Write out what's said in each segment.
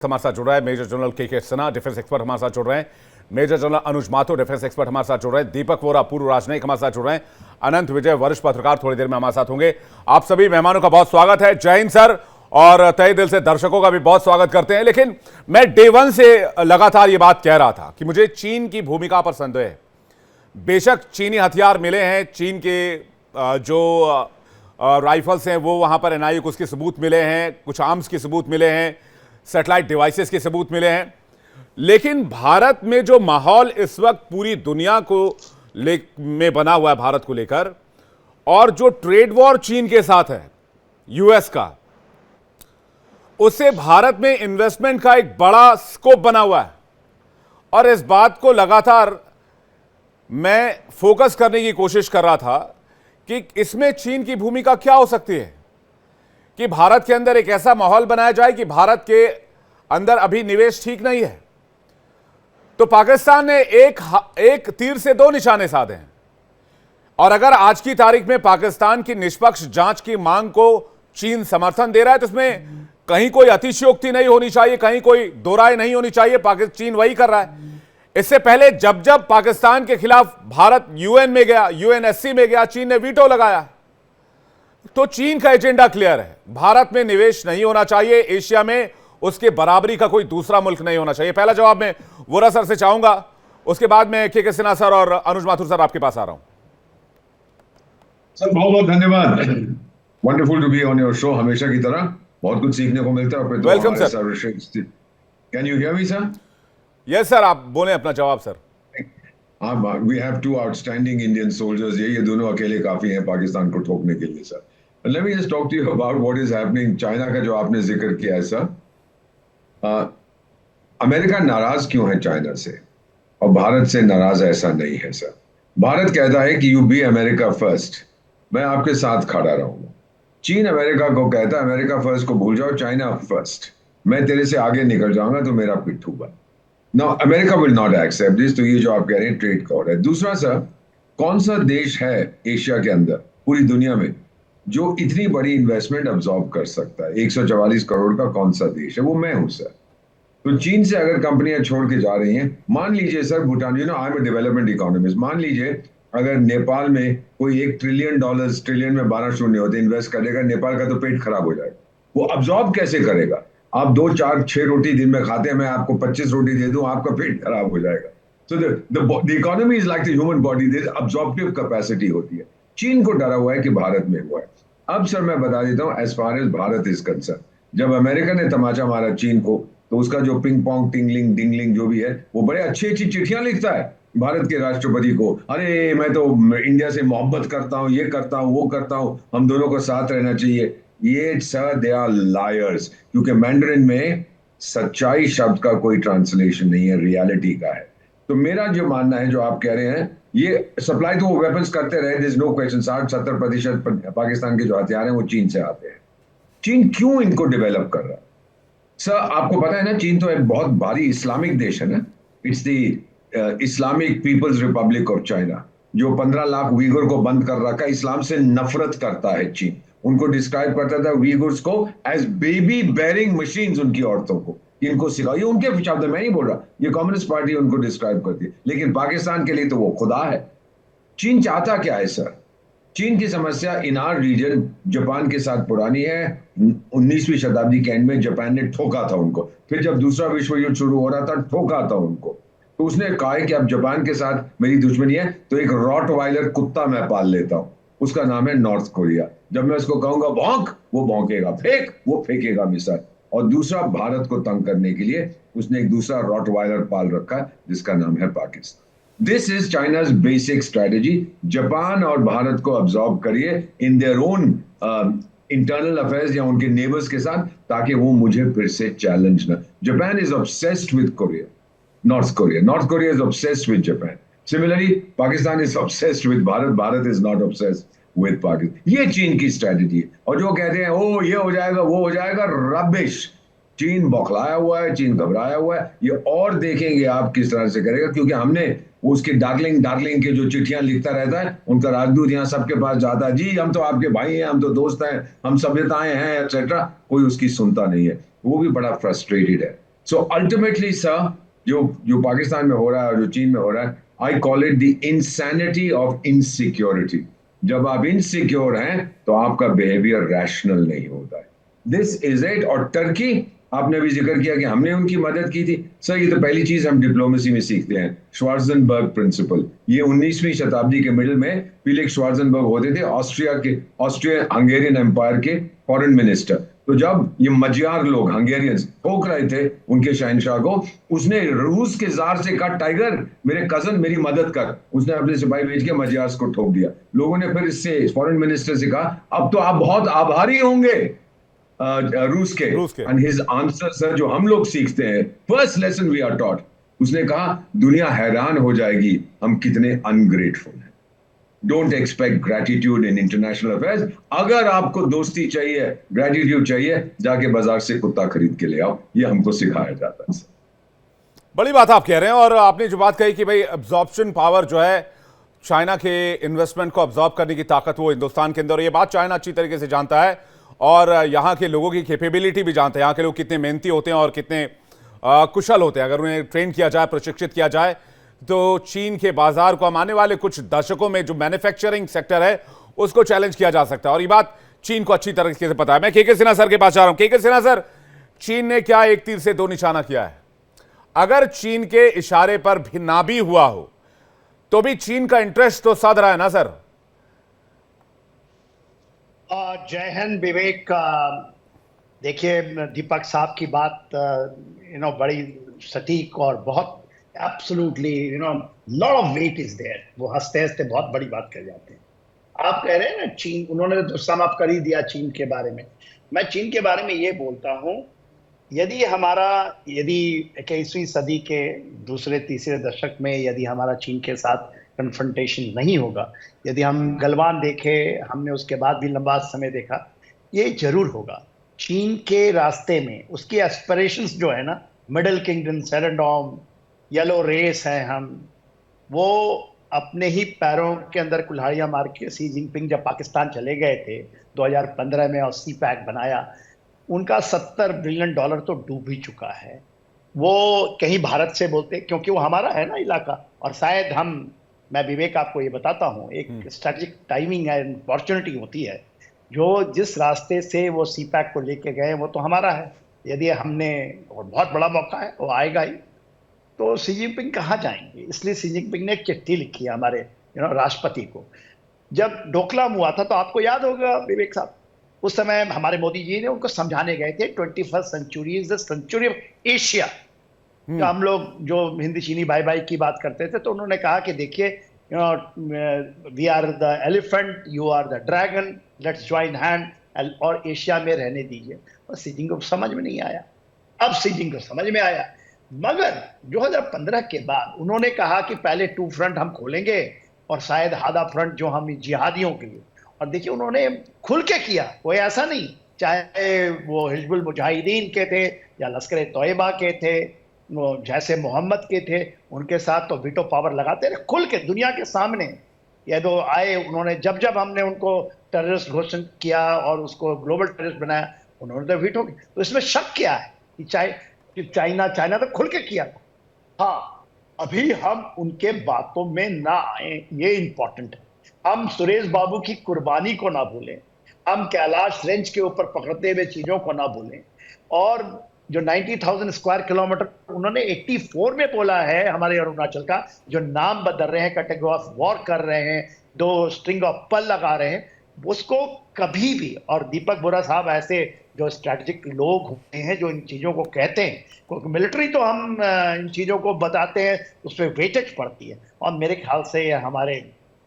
हमारे साथ जुड़ रहा है मेजर जनरल के सिन्हा, डिफेंस एक्सपर्ट हमारे साथ जुड़ रहे हैं। मेजर जनरल अनुज माथुर, डिफेंस एक्सपर्ट हमारे साथ जुड़ रहे हैं। दीपक वोरा, पूर्व राजनयिक हमारे साथ जुड़ रहे हैं। अनंत विजय, वरिष्ठ पत्रकार, थोड़ी देर में हमारे साथ होंगे। आप सभी मेहमानों का बहुत स्वागत है। जय हिंद सर, और तहे दिल से दर्शकों का भी बहुत स्वागत करते हैं। लेकिन मैं डे वन से लगातार ये बात कह रहा था कि मुझे चीन की भूमिका पर संदेह है। बेशक चीनी हथियार मिले हैं, चीन के जो राइफल्स हैं वो वहां पर एनआईए को उसके सबूत मिले हैं, कुछ आर्म्स के सबूत मिले हैं, सैटेलाइट डिवाइसेस के सबूत मिले हैं। लेकिन भारत में जो माहौल इस वक्त पूरी दुनिया को में बना हुआ है भारत को लेकर, और जो ट्रेड वॉर चीन के साथ है यूएस का, उससे भारत में इन्वेस्टमेंट का एक बड़ा स्कोप बना हुआ है। और इस बात को लगातार मैं फोकस करने की कोशिश कर रहा था कि इसमें चीन की भूमिका क्या हो सकती है, कि भारत के अंदर एक ऐसा माहौल बनाया जाए कि भारत के अंदर अभी निवेश ठीक नहीं है। तो पाकिस्तान ने एक तीर से दो निशाने साधे हैं। और अगर आज की तारीख में पाकिस्तान की निष्पक्ष जांच की मांग को चीन समर्थन दे रहा है तो इसमें कहीं कोई अतिशयोक्ति नहीं होनी चाहिए, कहीं कोई दो राय नहीं होनी चाहिए। चीन वही कर रहा है। इससे पहले जब जब पाकिस्तान के खिलाफ भारत यूएन में गया, यूएनएससी में गया, चीन ने वीटो लगाया। तो चीन का एजेंडा क्लियर है, भारत में निवेश नहीं होना चाहिए, एशिया में उसके बराबरी का कोई दूसरा मुल्क नहीं होना चाहिए। पहला जवाब मैं वोरा सर से चाहूंगा, उसके बाद में के सिन्हा सर और अनुज माथुर सर आपके पास आ रहा हूं। सर बहुत बहुत धन्यवाद। Wonderful to be on your show, हमेशा की तरह बहुत कुछ सीखने को मिलता है। Welcome sir. Can you hear me sir? Yes sir, आप बोलें अपना जवाब sir. We have two outstanding Indian soldiers, ये दोनों अकेले काफी हैं पाकिस्तान को ठोकने के लिए sir. Let me just talk to you about what is happening. China का जो आपने जिक्र किया है सर, अमेरिका नाराज क्यों है चाइना से और भारत से नाराज ऐसा नहीं है सर। भारत कहता है कि यू बी अमेरिका फर्स्ट, मैं आपके साथ खड़ा रहूंगा। चीन अमेरिका को कहता है अमेरिका फर्स्ट को भूल जाओ, चाइना फर्स्ट, मैं तेरे से आगे निकल जाऊंगा तो मेरा पिट्ठू बन। Now America will not accept this. तो ये जो आप कह रहे हैं ट्रेड कॉर है। दूसरा सर, कौन सा देश है एशिया के अंदर, पूरी दुनिया में, जो इतनी बड़ी इन्वेस्टमेंट अब्सॉर्ब कर सकता है? 144 करोड़ का कौन सा देश है? वो मैं हूं सर। तो चीन से अगर कंपनियां छोड़ के जा रही हैं, मान लीजिए sir Bhutan, you know I am a development economist, मान लीजिए अगर नेपाल में कोई $1 ट्रिलियन, ट्रिलियन में 12 शून्य होते, इन्वेस्ट करेगा, नेपाल का तो पेट खराब हो जाएगा। वो अब्सॉर्ब कैसे करेगा? आप 2 4 6 रोटी दिन में खाते हैं, मैं आपको 25 रोटी दे दूं, आपका पेट खराब हो जाएगा। So the economy is like the human body, there is absorptive capacity होती है। चीन को डरा हुआ है कि भारत में हुआ है। अब सर मैं बता देता हूं, as far as Bharat is concerned, जब अमेरिका ने तमाचा मारा चीन को, तो उसका जो पिंग पोंग टिंगलिंग डिंगलिंग जो भी है, वो बड़े अच्छी अच्छी चिट्ठियां लिखता है भारत के राष्ट्रपति को। अरे मैं तो इंडिया से मोहब्बत करता हूं, ये करता हूं, वो करता हूं, हम दोनों को साथ रहना चाहिए। ये सर दे आर लायर्स, क्योंकि मैंडरिन में सच्चाई शब्द का कोई ट्रांसलेशन नहीं है, रियलिटी का है। तो मेरा जो मानना है, जो आप कह रहे हैं, ये सप्लाई तो वो वेपन्स करते रहे, दिस नो क्वेश्चन। 60-70% पाकिस्तान के जो हथियार हैं वो चीन से आते हैं। चीन क्यों इनको डेवलप कर रहा है सर? आपको पता है ना, चीन तो एक बहुत भारी इस्लामिक देश है ना। It's the Islamic People's Republic of China, जो 15 लाख उइगर को बंद कर रखा है। इस्लाम से नफरत करता है चीन। उनको डिस्क्राइब करता था उइगर्स को एज बेबी बेयरिंग मशीन्स, उनकी औरतों को इनको सिखाओ। ये उनके शब्द, मैं नहीं बोल रहा, ये कम्युनिस्ट पार्टी उनको डिस्क्राइब करती है। लेकिन पाकिस्तान के लिए तो वो खुदा है। चीन चाहता क्या है सर? चीन की समस्या इन आर रीजन जापान के साथ पुरानी है। 19वीं शताब्दी के एंड में जापान ने ठोका था उनको, फिर जब दूसरा विश्व युद्ध शुरू हो रहा था ठोका था उनको। तो उसने कहा है कि अब जापान के साथ मेरी दुश्मनी है, तो एक रॉटवाइलर कुत्ता मैं पाल लेता हूं, उसका नाम है नॉर्थ कोरिया। जब मैं उसको कहूंगा भौंक, वो भौंकेगा, फेंक, वो फेंकेगा मिसाइल। और दूसरा, भारत को तंग करने के लिए उसने एक दूसरा रॉटवाइलर पाल रखा है जिसका नाम है Pakistan. This is China's basic strategy. Japan और भारत को अब्सॉर्ब करिए in their own internal affairs या उनके नेबर्स के साथ, ताकि वो मुझे फिर से चैलेंज ना। Japan is obsessed with Korea, north Korea. North Korea is obsessed with Japan. Similarly Pakistan is obsessed with Bharat, Bharat is not obsessed with Pakistan. ये चीन की स्ट्रेटेजी है। और जो कहते हैं ओ ये हो जाएगा, वो हो जाएगा, रबिश। चीन बौखलाया हुआ है, चीन घबराया हुआ है। ये और देखेंगे आप किस तरह से करेगा, क्योंकि हमने उसके डार्लिंग के जो चिट्ठियां लिखता रहता है, उनका राजदूत यहाँ सबके पास जाता है, जी हम तो आपके भाई हैं, हम तो दोस्त हैं, हम सभ्यताएं हैं, एक्सेट्रा। कोई उसकी सुनता नहीं है। वो भी बड़ा फ्रस्ट्रेटेड है। सो अल्टीमेटली सर, जो जो पाकिस्तान में हो रहा है और जो चीन में हो रहा है, I call it the insanity of insecurity. जब आप इनसिक्योर हैं तो आपका बिहेवियर रैशनल नहीं होता है। This is it. और टर्की, आपने भी जिक्र किया कि हमने उनकी मदद की थी। सर, ये तो पहली चीज हम डिप्लोमेसी में सीखते हैं, श्वार्ज़ेनबर्ग प्रिंसिपल। ये 19वीं शताब्दी के मिडिल में फीलिक्स श्वार्ज़ेनबर्ग होते थे, ऑस्ट्रिया हंगेरियन एम्पायर के फॉरेन मिनिस्टर। तो जब ये मजियार लोग हंगेरियंस ठोक रहे थे उनके शहनशाह को, उसने रूस के जार से कहा, टाइगर मेरे कजन मेरी मदद कर। उसने अपने सिपाही भेज के मजियार्स को ठोक दिया। लोगों ने फिर इससे फॉरेन मिनिस्टर से कहा, अब तो आप बहुत आभारी होंगे रूस के। रूस के। एंड हिज आंसर सर, जो हम लोग सीखते हैं, first lesson we are taught, उसने कहा दुनिया हैरान हो जाएगी हम कितने अनग्रेटफुल हैं। Don't expect gratitude in international affairs. अगर आपको दोस्ती चाहिए, ग्रेटिट्यूड चाहिए, जाके बाजार से कुत्ता खरीद के ले आओ। ये हमको सिखाया जाता है। बड़ी बात आप कह रहे हैं। और आपने जो बात कही कि भाई अब्जॉर्प्शन पावर जो है, चाइना के इन्वेस्टमेंट को अब्जॉर्ब करने की ताकत वो हिंदुस्तान के अंदर, ये बात चाइना अच्छी तरीके से जानता है और यहाँ के लोगों की कैपेबिलिटी भी जानते हैं। यहाँ के लोग कितने मेहनती होते हैं और कितने कुशल होते हैं। अगर उन्हें ट्रेन किया जाए, प्रशिक्षित किया जाए, तो चीन के बाजार को हम आने वाले कुछ दशकों में जो मैन्युफैक्चरिंग सेक्टर है उसको चैलेंज किया जा सकता है। और ये बात चीन को अच्छी तरीके से पता है। मैं के सिन्हा सर के पास जा रहा हूं। के सिन्हा सर, चीन ने क्या एक तीर से दो निशाना किया है? अगर चीन के इशारे पर भी ना भी हुआ हो तो भी चीन का इंटरेस्ट तो साध रहा है ना सर? जय हिंद विवेक। देखिए, दीपक साहब की बात बड़ी सटीक और बहुत absolutely lot of weight is there. वो हंसते हंसते बहुत बड़ी बात कर जाते हैं। आप कह रहे हैं ना चीन, उन्होंने तो सम अप कर ही दिया चीन के बारे में। मैं चीन के बारे में ये बोलता हूं, यदि 21वीं सदी के दूसरे तीसरे दशक में यदि हमारा चीन के साथ कन्फ्रंटेशन नहीं होगा, यदि हम गलवान देखे, हमने उसके बाद भी लंबा समय देखा, ये जरूर होगा। चीन के रास्ते में उसकी एस्पिरेशंस जो है ना, मिडिल किंगडम, सेरेंडोम, येलो रेस है हम, वो अपने ही पैरों के अंदर कुल्हाड़ियां मार के सी जिनपिंग जब पाकिस्तान चले गए थे 2015 में और सी पैक बनाया, उनका $70 बिलियन तो डूब ही चुका है। वो कहीं भारत से बोलते, क्योंकि वो हमारा है ना इलाका, और शायद मैं विवेक आपको ये बताता हूँ, एक स्ट्रेटेजिक टाइमिंग है, अपॉर्चुनिटी होती है। जो जिस रास्ते से वो सी पैक को लेके गए वो तो हमारा है। यदि हमने, और बहुत बड़ा मौका है, वो आएगा ही, तो सी जिनपिंग कहाँ जाएंगे? इसलिए सी जिनपिंग ने एक चिट्ठी लिखी है हमारे राष्ट्रपति को। जब डोकलाम हुआ था तो आपको याद होगा विवेक साहब, उस समय हमारे मोदी जी ने उनको समझाने गए थे 21st century is the century of Asia. तो हम लोग जो हिंदी चीनी भाई भाई की बात करते थे, तो उन्होंने कहा कि देखिए, we are the elephant, you are the dragon, let's join hand और एशिया में रहने दीजिए। और सी जिनपिंग को समझ में नहीं आया। अब सी जिनपिंग को समझ में आया, मगर 2015 के बाद उन्होंने कहा कि पहले 2 फ्रंट हम खोलेंगे और शायद आधा फ्रंट जो हम जिहादियों के लिए। और देखिए, उन्होंने खुल के किया, कोई ऐसा नहीं, चाहे वो हिजबुल मुजाहिदीन के थे या लश्कर तोयबा के थे, जैसे मोहम्मद के थे, उनके साथ तो वीटो पावर लगाते रहे खुल के दुनिया के सामने। ये तो आए, उन्होंने जब हमने उनको टेररिस्ट घोषित किया और उसको ग्लोबल टेररिस्ट बनाया, उन्होंने तो वीटो। तो इसमें शक क्या है कि चाइना तो खुल के किया। हाँ, अभी हम उनके बातों में ना आए, ये इंपॉर्टेंट है। हम सुरेश बाबू की कुर्बानी को ना भूलें, हम कैलाश रेंज के ऊपर पकड़ते हुए चीजों को ना भूलें। और जो 90,000 स्क्वायर किलोमीटर उन्होंने 84 में बोला है हमारे अरुणाचल का, जो नाम बदल रहे हैं, कैटेगरी ऑफ वॉर कर रहे हैं, 2 स्ट्रिंग ऑफ पल लगा रहे हैं, उसको कभी भी। और दीपक बोरा साहब ऐसे जो स्ट्रैटेजिक लोग होते हैं जो इन चीज़ों को कहते हैं, क्योंकि मिलिट्री तो हम इन चीज़ों को बताते हैं, उस पर वेटेज पड़ती है। और मेरे ख्याल से हमारे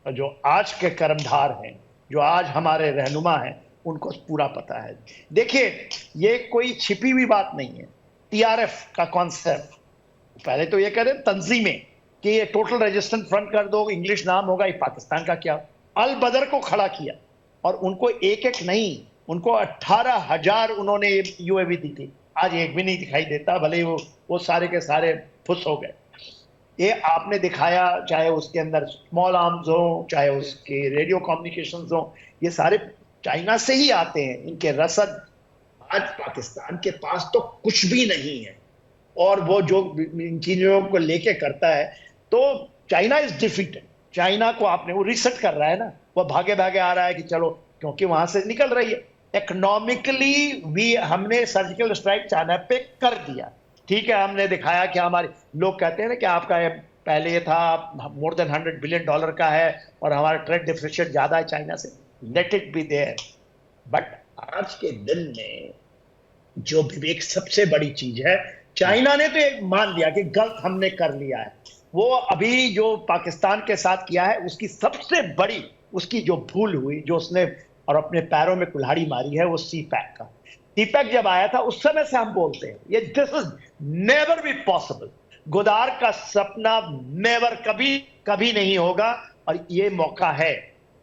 जो आज के कर्मधार हैं, जो आज हमारे रहनुमा हैं, उनको पूरा पता है। देखिए, ये कोई छिपी हुई बात नहीं है। टीआरएफ का कॉन्सेप्ट, पहले तो ये कह रहे तंजीमें कि ये टोटल रेजिस्टेंस फ्रंट कर दो, इंग्लिश नाम होगा, ये पाकिस्तान का क्या। अल बदर को खड़ा किया और उनको एक नहीं, उनको 18,000 उन्होंने यूएवी दी थी। आज एक भी नहीं दिखाई देता, भले ही वो सारे के सारे फुस हो गए। ये आपने दिखाया, चाहे उसके अंदर स्मॉल आर्म्स हो, चाहे उसके रेडियो कम्युनिकेशंस हो, ये सारे चाइना से ही आते हैं, इनके रसद। आज पाकिस्तान के पास तो कुछ भी नहीं है। और वो जो इन चीजों को लेके करता है, तो चाइना इज डिफीटेड। चाइना को आपने, वो रिसेट कर रहा है ना, वो भागे भागे आ रहा है कि चलो, क्योंकि वहां से निकल रही है इकोनॉमिकली भी। हमने सर्जिकल स्ट्राइक चाइना पे कर दिया, ठीक है, हमने दिखाया कि हमारे लोग कहते हैं ना कि आपका पहले ये था मोर देन $100 बिलियन का है और हमारा ट्रेड डिफिसिट ज्यादा है चाइना से, let it be there. But आज के दिन में जो विवेक सबसे बड़ी चीज है, चाइना ने तो एक मान लिया कि गलत हमने कर लिया है। वो अभी जो पाकिस्तान के साथ किया है, उसकी सबसे बड़ी, उसकी जो भूल हुई, जो उसने और अपने पैरों में कुल्हाड़ी मारी है, वो सी पैक का। सी पैक जब आया था उस समय से हम बोलते हैं ये this is never be possible, गोदार का सपना नेवर, कभी कभी नहीं होगा। और ये मौका है।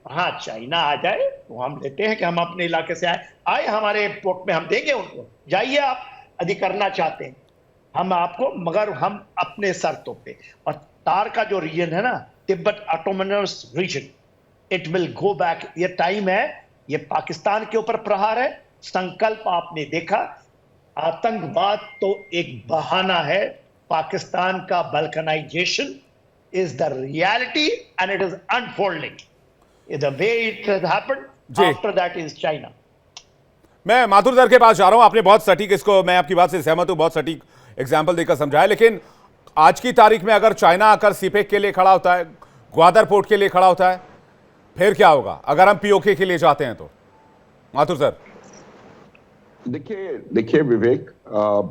हाँ, चाइना आ जाए तो हम लेते हैं कि हम अपने इलाके से आए हमारे पोर्ट में, हम देंगे उनको, जाइए आप यदि करना चाहते हैं हम आपको, मगर हम अपने शर्तों पे। और तार का जो रीजन है ना, Tibet autonomous region, it will go back. ये टाइम है, ये पाकिस्तान के ऊपर प्रहार है। संकल्प आपने देखा, आतंकवाद तो एक बहाना है, पाकिस्तान का vulcanisation is the reality and it is unfolding the way it has happened. After that is China. मैं माथुर सर के पास जा रहा हूं। आपने बहुत सटीक, इसको मैं आपकी बात से सहमत हूं, बहुत सटीक एग्जाम्पल देकर समझाया। लेकिन आज की तारीख में अगर चाइना आकर सीपेक के लिए खड़ा होता है, ग्वादर पोर्ट के लिए खड़ा होता है, फिर क्या होगा अगर हम पीओके के लिए जाते हैं तो? माथुर सर। देखिए विवेक,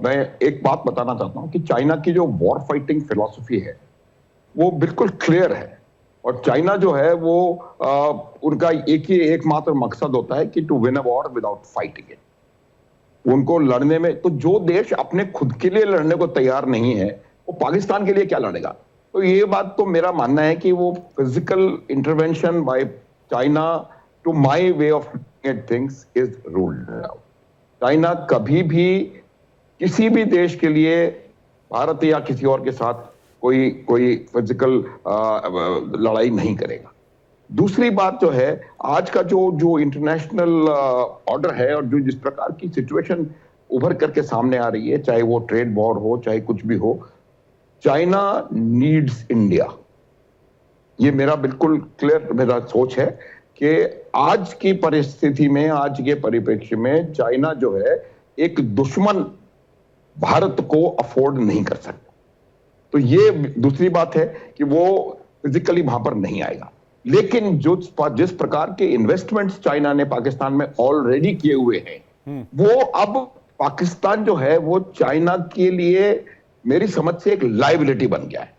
मैं एक बात बताना चाहता हूं कि चाइना की जो वॉर फाइटिंग फिलॉसफी है वो बिल्कुल क्लियर है। और चाइना जो है वो उनका एकमात्र मकसद होता है कि to win a war without fighting it. उनको लड़ने में, तो जो देश अपने खुद के लिए लड़ने को तैयार नहीं है वो पाकिस्तान के लिए क्या लड़ेगा? तो ये बात तो मेरा मानना है कि वो physical intervention by China, to my way of at things, is ruled out. China कभी भी किसी भी देश के लिए, भारत या किसी और के साथ कोई फिजिकल लड़ाई नहीं करेगा। दूसरी बात जो है, आज का जो इंटरनेशनल ऑर्डर है और जो जिस प्रकार की सिचुएशन उभर करके सामने आ रही है, चाहे वो ट्रेड वॉर हो, चाहे कुछ भी हो, चाइना नीड्स इंडिया। ये मेरा बिल्कुल क्लियर मेरा सोच है कि आज की परिस्थिति में, आज के परिप्रेक्ष्य में चाइना जो है एक दुश्मन भारत को अफोर्ड नहीं कर सकता। तो ये दूसरी बात है कि वो फिजिकली वहां पर नहीं आएगा। लेकिन जिस प्रकार के इन्वेस्टमेंट्स चाइना ने पाकिस्तान में ऑलरेडी किए हुए हैं, वो अब पाकिस्तान जो है वो चाइना के लिए मेरी समझ से एक लायबिलिटी बन गया है।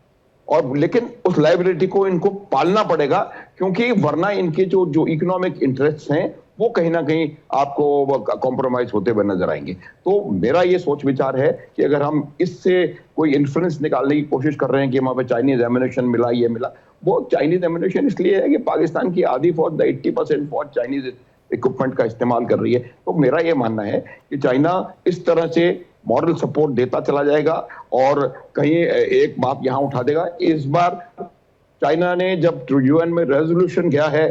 और लेकिन उस लायबिलिटी को इनको पालना पड़ेगा, क्योंकि वरना इनके जो इकोनॉमिक इंटरेस्ट हैं वो कहीं ना कहीं आपको कॉम्प्रोमाइज होते हुए नजर आएंगे। तो मेरा ये सोच विचार है कि अगर हम इससे कोई इन्फ्लुएंस निकालने की कोशिश कर रहे हैं कि वहां पे चाइनीज एम्युनिशन मिला, ये मिला, वो चाइनीज एम्युनिशन इसलिए है कि पाकिस्तान की आधी फौज, 80% फौज चाइनीज इक्विपमेंट का इस्तेमाल कर रही है। तो मेरा ये मानना है कि चाइना इस तरह से मॉरल सपोर्ट देता चला जाएगा। और कहीं एक बात यहां उठा देगा, इस बार चाइना ने जब यूएन में रेजोल्यूशन गया है,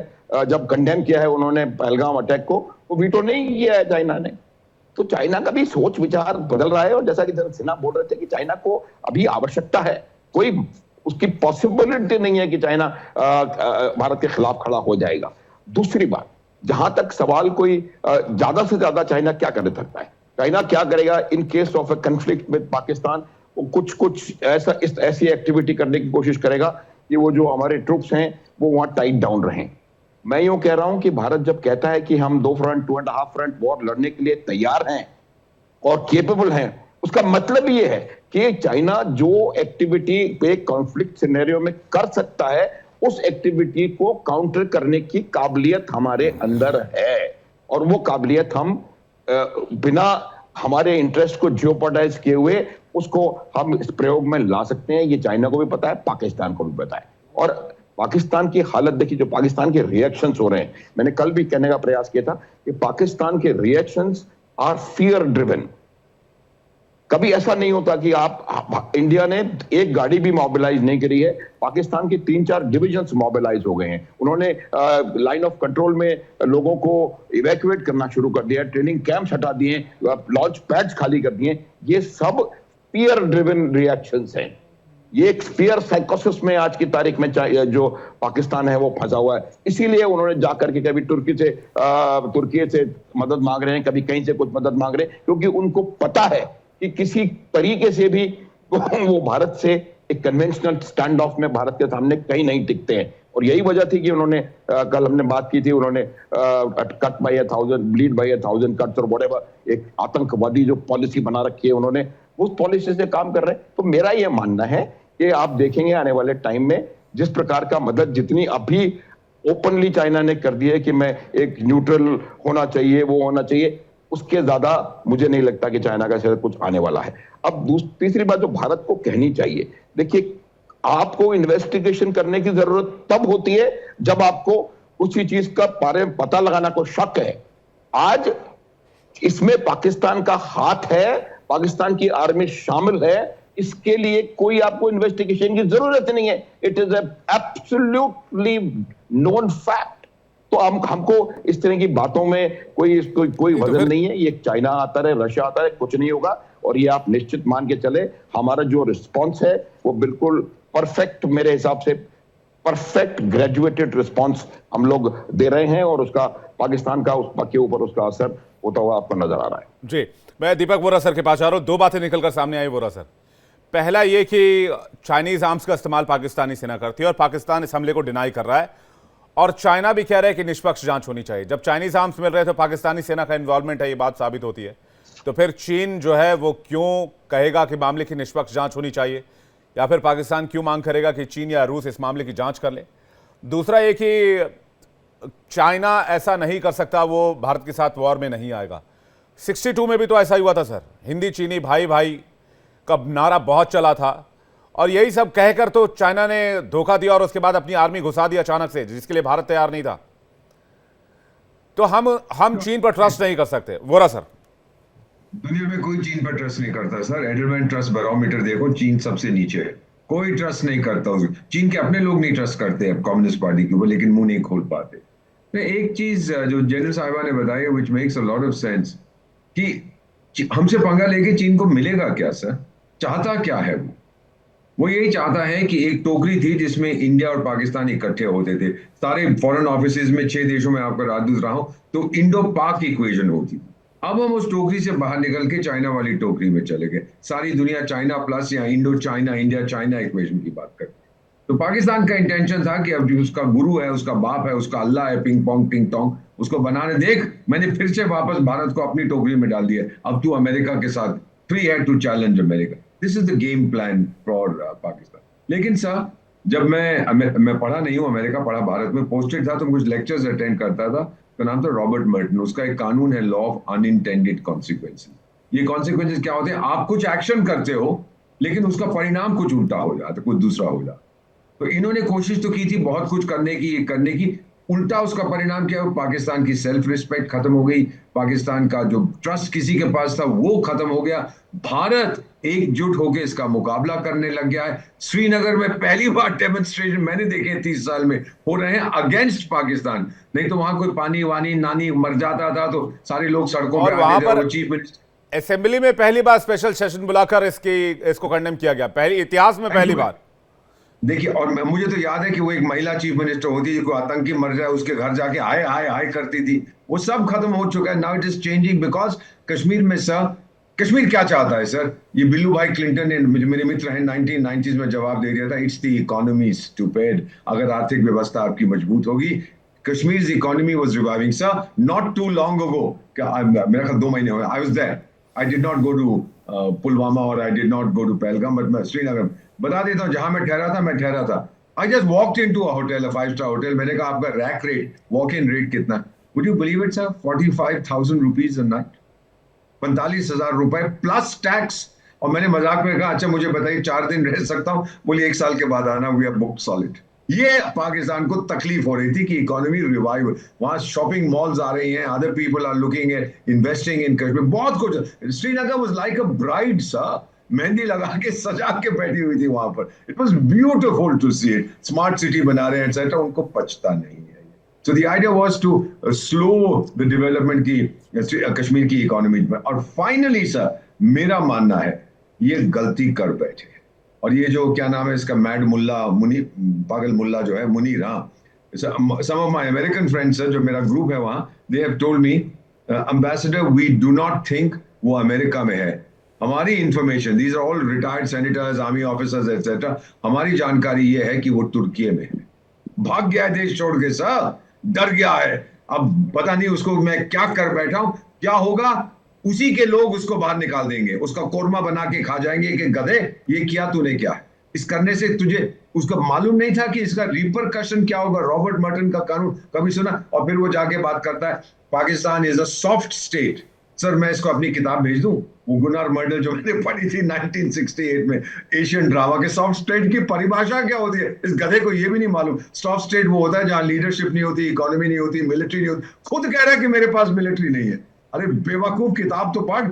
जब कंडेम किया है उन्होंने पहलगाम अटैक को, वो वीटो नहीं किया है चाइना ने। तो चाइना का भी सोच विचार बदल रहा है। और जैसा कि सिन्हा बोल रहे थे कि चाइना को अभी आवश्यकता है, कोई उसकी पॉसिबिलिटी नहीं है कि चाइना भारत के खिलाफ खड़ा हो जाएगा। दूसरी बात, जहां तक सवाल कोई ज्यादा से ज्यादा चाइना क्या कर सकता है, चाइना क्या करेगा in case of A conflict with Pakistan, वो कुछ ऐसी एक्टिविटी करने की कोशिश करेगा कि वो जो हमारे ट्रूप्स हैं वो वहां टाइट डाउन रहें। मैं यूं कह रहा हूं कि भारत जब कहता है कि हम 2 फ्रंट 2.5 फ्रंट वॉर लड़ने के लिए तैयार हैं और केपेबल हैं, उसका मतलब ये है कि चाइना जो एक्टिविटी पे कॉन्फ्लिक्ट सिनेरियो में कर सकता है, उस एक्टिविटी को काउंटर करने की काबिलियत हमारे अंदर है। और वो काबिलियत हम बिना हमारे इंटरेस्ट को जियोपर्टाइज किए हुए उसको हम इस प्रयोग में ला सकते हैं। ये चाइना को भी पता है, पाकिस्तान को भी पता है। और पाकिस्तान की हालत देखिए, जो पाकिस्तान के रिएक्शंस हो रहे हैं, मैंने कल भी कहने का प्रयास किया था कि पाकिस्तान के रिएक्शंस आर फियर ड्रिवन। कभी ऐसा नहीं होता कि इंडिया ने एक गाड़ी भी मोबिलाइज नहीं करी है, पाकिस्तान के 3-4 डिविजन्स मोबिलाइज हो गए हैं। उन्होंने लाइन ऑफ कंट्रोल में लोगों को इवैक्यूएट करना शुरू कर दिया, ट्रेनिंग कैंप्स हटा दिए, लॉन्च पैड्स खाली कर दिए। ये सब फियर ड्रिवन रिएक्शंस हैं। ये एक फियर साइकोसिस में आज की तारीख में जो पाकिस्तान है वो फंसा हुआ है। इसीलिए उन्होंने जाकर के कभी तुर्की से मदद मांग रहे हैं, कभी कहीं से कुछ मदद मांग रहे हैं, क्योंकि उनको पता है कि किसी तरीके से भी वो भारत से एक कन्वेंशनल स्टैंड ऑफ में भारत के सामने कहीं नहीं टिकते हैं। और यही वजह थी कि उन्होंने कल हमने बात की थी, उन्होंने cut by 1000 bleed by 1000 cuts और व्हाटएवर एक आतंकवादी जो पॉलिसी बना रखी है उन्होंने, उस पॉलिसी से काम कर रहे हैं। तो मेरा यह मानना है कि आप देखेंगे आने वाले टाइम में जिस प्रकार का मदद जितनी अभी ओपनली चाइना ने कर दी है कि मैं एक न्यूट्रल होना चाहिए, वो होना चाहिए, उसके ज्यादा मुझे नहीं लगता कि चाइना का शायद कुछ आने वाला है। अब तीसरी बात जो भारत को कहनी चाहिए, देखिए आपको इन्वेस्टिगेशन करने की जरूरत तब होती है जब आपको उसी चीज का बारे में पता लगाना को शक है। आज इसमें पाकिस्तान का हाथ है, पाकिस्तान की आर्मी शामिल है, इसके लिए कोई आपको इन्वेस्टिगेशन की जरूरत नहीं है। It is absolutely known fact. तो हमको इस तरह की बातों में कोई वजन नहीं है। ये चाइना आता है, रशिया आता है, कुछ नहीं होगा। और ये आप निश्चित मान के चले, हमारा जो रिस्पॉन्स है वो बिल्कुल परफेक्ट, मेरे हिसाब से परफेक्ट ग्रेजुएटेड रिस्पॉन्स हम लोग दे रहे हैं, और उसका पाकिस्तान का उस के ऊपर उसका असर होता हुआ आपको नजर आ रहा है। जी, मैं दीपक वोरा सर के पास आ रहा हूं। दो बातें निकलकर सामने आई वोरा सर। पहला ये कि चाइनीज आर्म्स का इस्तेमाल पाकिस्तानी सेना करती है और पाकिस्तान इस हमले को डिनाई कर रहा है, और चाइना भी कह रहा है कि निष्पक्ष जांच होनी चाहिए। जब चाइनीज आर्म्स मिल रहे तो पाकिस्तानी सेना का इन्वॉल्वमेंट है, ये बात साबित होती है। तो फिर चीन जो है वो क्यों कहेगा कि मामले की निष्पक्ष जांच होनी चाहिए, या फिर पाकिस्तान क्यों मांग करेगा कि चीन या रूस इस मामले की जांच कर ले। दूसरा ये कि चाइना ऐसा नहीं कर सकता, वो भारत के साथ वॉर में नहीं आएगा। 62 में भी तो ऐसा ही हुआ था सर, हिंदी चीनी भाई भाई का नारा बहुत चला था, और यही सब कहकर तो चाइना ने धोखा दिया और उसके बाद अपनी आर्मी घुसा दी अचानक से, जिसके लिए भारत तैयार नहीं था। तो हम चीन पर ट्रस्ट नहीं कर सकते। वोरा सर, दुनिया में कोई चीन पर ट्रस्ट नहीं करता सर। एडलमैन ट्रस्ट बैरोमीटर देखो, चीन सबसे नीचे है, कोई ट्रस्ट नहीं करता उसे। चीन के अपने लोग नहीं ट्रस्ट करते अब कम्युनिस्ट पार्टी के ऊपर, लेकिन मुंह नहीं खोल पाते। तो एक चीज जो जनरल साहिबा ने बताई, which makes a lot of sense, कि हमसे पंगा लेके चीन को मिलेगा क्या सर? चाहता क्या है वो यही चाहता है कि एक टोकरी थी जिसमें इंडिया और पाकिस्तान इकट्ठे होते थे, सारे फॉरेन ऑफिसेज में 6 देशों में आपका राजदूत रहा हूं, तो इंडो पाक इक्वेशन होती थी। अब हम उस टोकरी से बाहर निकल के चाइना वाली टोकरी में चले गए। सारी दुनिया चाइना प्लस या Indo China, India China equation की बात करती। तो पाकिस्तान का इंटेंशन था कि अब जो उसका गुरु है, उसका बाप है, उसका अल्लाह है, पिंग पोंग टिंग टोंग, उसको बनाने देख, मैंने फिर से वापस भारत को अपनी टोकरी में डाल दिया। अब तू अमेरिका के साथ फ्री है to challenge America. This is the game plan for Pakistan. लेकिन सर, जब मैं पढ़ा नहीं हूं अमेरिका, पढ़ा भारत में, पोस्टेड था, तो कुछ लेक्चर्स अटेंड करता था। तो नाम था रॉबर्ट मर्टन। उसका एक कानून है, लॉ ऑफ अनइंटेंडेड कॉन्सिक्वेंसेस। ये कॉन्सिक्वेंसेस क्या होते हैं? आप कुछ एक्शन करते हो लेकिन उसका परिणाम कुछ उल्टा हो जाता, कुछ दूसरा हो जाता। तो इन्होंने कोशिश तो की थी बहुत कुछ करने की, उल्टा उसका परिणाम क्या हो? पाकिस्तान की सेल्फ रिस्पेक्ट खत्म हो गई, पाकिस्तान का जो ट्रस्ट किसी के पास था वो खत्म हो गया। भारत एकजुट होकर इसका मुकाबला करने लग गया है। श्रीनगर में पहली बार डेमोन्स्ट्रेशन मैंने देखे 30 साल में हो रहे हैं अगेंस्ट पाकिस्तान। नहीं तो वहां कोई पानी वानी नानी मर जाता था तो सारे लोग सड़कों पर आते थे। चीफ मिनिस्टर असेंबली में पहली बार स्पेशल सेशन बुलाकर इसको कंडेम किया गया, इतिहास में पहली बार। देखिए, और मुझे तो याद है कि वो एक महिला चीफ मिनिस्टर होती थी, कोई आतंकी मर जाए उसके घर जाके हाय हाय हाय करती थी। वो सब खत्म हो चुका है। Now it is changing because Kashmir में सर, कश्मीर क्या चाहता है सर? ये बिल्लू भाई क्लिंटन ने, मेरे मित्र हैं, 1990s में जवाब दे दिया था, इट्स द इकोनॉमी स्टूपिड। अगर आर्थिक व्यवस्था आपकी मजबूत होगी, Kashmir economy was reviving sir not too long ago. मेरा ख्याल 2 महीने हुए, I was there. I did not go to Pulwama और I did not go to Pahalgam, but मैं श्रीनगर बता देता हूँ जहां मैं ठहरा था। I just walked into a hotel, a 5 star hotel. मैंने कहा आपका rack rate, walk in rate कितना? Would you believe it sir? 45,000 rupees a night, 45,000 रुपए प्लस टैक्स। और मैंने मजाक में कहा, अच्छा मुझे बताइए 4 दिन रह सकता हूँ? बोले 1 साल के बाद आना, वी आर बुक्ड सॉलिड। ये पाकिस्तान को तकलीफ हो रही थी कि इकोनॉमी रिवाइव, वहां शॉपिंग मॉल्स आ रही हैं, other people are looking at investing in Kashmir, बहुत कुछ। Srinagar was like a bride sir, मेहंदी लगा के सजा के बैठी हुई थी वहां पर। It was beautiful to see it. Smart city बना रहे हैं एटसेट्रा, उनको पचता नहीं है। So the idea was to slow the development की कश्मीर की इकोनॉमी में। और फाइनली सर, मेरा मानना है ये गलती कर बैठे। और ये जो क्या नाम है इसका, मैड मुल्ला, मुनी, पागल मुल्ला जो है, मुनीर, हाँ, some of my American friends जो मेरा ग्रुप है वहां, they have told me, ambassador we do not think वो अमेरिका में है। हमारी information, these are all retired senators, army officers etcetera, हमारी जानकारी ये है कि वो तुर्की में है, भाग गया है देश छोड़ के सर, डर गया है। अब पता नहीं उसको मैं क्या कर बैठा हूं, क्या होगा, उसी के लोग उसको बाहर निकाल देंगे, उसका कोरमा बना के खा जाएंगे कि गधे ये किया तूने, क्या इस करने से तुझे, उसको मालूम नहीं था कि इसका रिपरकशन क्या होगा। रॉबर्ट मर्टन का कानून कभी सुना? और फिर वो जाके बात करता है Pakistan is a soft state. Sir मैं इसको अपनी किताब भेज दूं, वो गुनार मर्डर जो मैंने पढ़ी थी 1968 में एशियन ड्रामा के, सॉफ्ट स्टेट की परिभाषा क्या होती है इस गधे को ये भी नहीं मालूम। सॉफ्ट स्टेट वो होता है जहां लीडरशिप नहीं होती, इकोनॉमी नहीं होती, मिलिट्री नहीं होती। खुद कह रहा है कि मेरे पास मिलिट्री नहीं है। अरे बेवकूफ, किताब तो पढ़।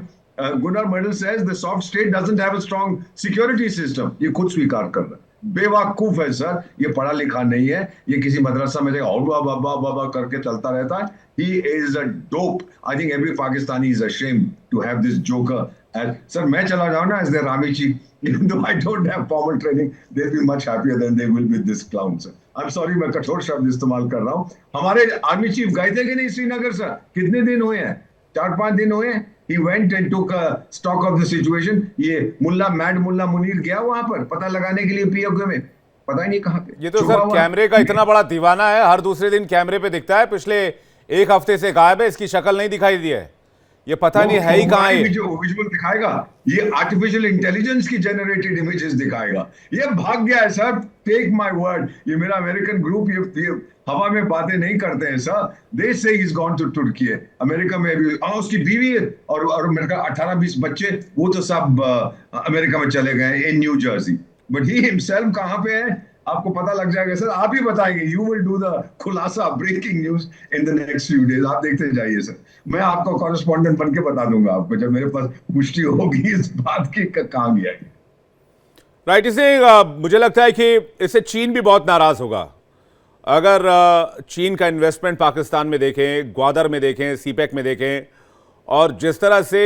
Gunnar murder says the soft state doesn't have a strong security system. ये खुद स्वीकार कर रहा है। बेवकूफ है सर, ये पढ़ा लिखा नहीं है, ये किसी मदरसा में बाबा बाबा करके चलता रहता है। He is a dope. I think every Pakistani is ashamed to have this joker. And sir, मैं चला जाऊँ ना as their army chief, even though I don't have formal training, they'll be much happier than they will with this clown, sir. I'm sorry, मैं कठोर शब्द इस्तेमाल कर रहा हूँ। हमारे आर्मी चीफ गए थे कि नहीं श्रीनगर सर? कितने दिन हुए हैं? 4-5 दिन हुए हैं। He went and took a stock of the situation. ये मुल्ला, मैड मुल्ला मुनीर गया वहां पर पता लगाने के लिए पीओके में, पता ही नहीं कहाँ पे। ये तो सर कैमरे का इतना बड़ा दीवाना है, हर दूसरे दिन कैमरे पे दिखता है, पिछले एक हफ्ते से गायब है, इसकी शक्ल नहीं दिखाई दी है, ये पता नहीं है ही कहाँ है। जो विजुअल दिखाएगा ये आर्टिफिशियल इंटेलिजेंस की जनरेटेड इमेजेस दिखाएगा। ये भाग गया है सर, टेक माय वर्ड। ये मेरा अमेरिकन ग्रुप ये हवा में बातें नहीं करते हैं sir. They say he is gone to तुर्की। अमेरिका में भी उसकी बीवी है और मेरे का 18-20 बच्चे, वो तो सब अमेरिका में चले गए in New Jersey. But he himself कहाँ पे है आपको पता लग जाएगा सर, आप ही बताएंगे। यू विल डू द खुलासा, breaking news in the next few days. आप देखते जाइए सर, मैं आपको कॉरेस्पॉन्डेंट बन के बता दूंगा आपको जब मेरे पास पुष्टि होगी इस बात की कहाँ गया है। राइट, इसे मुझे लगता है कि इससे चीन भी बहुत नाराज होगा। अगर चीन का इन्वेस्टमेंट पाकिस्तान में देखें, ग्वादर में देखें, सीपेक में देखें, और जिस तरह से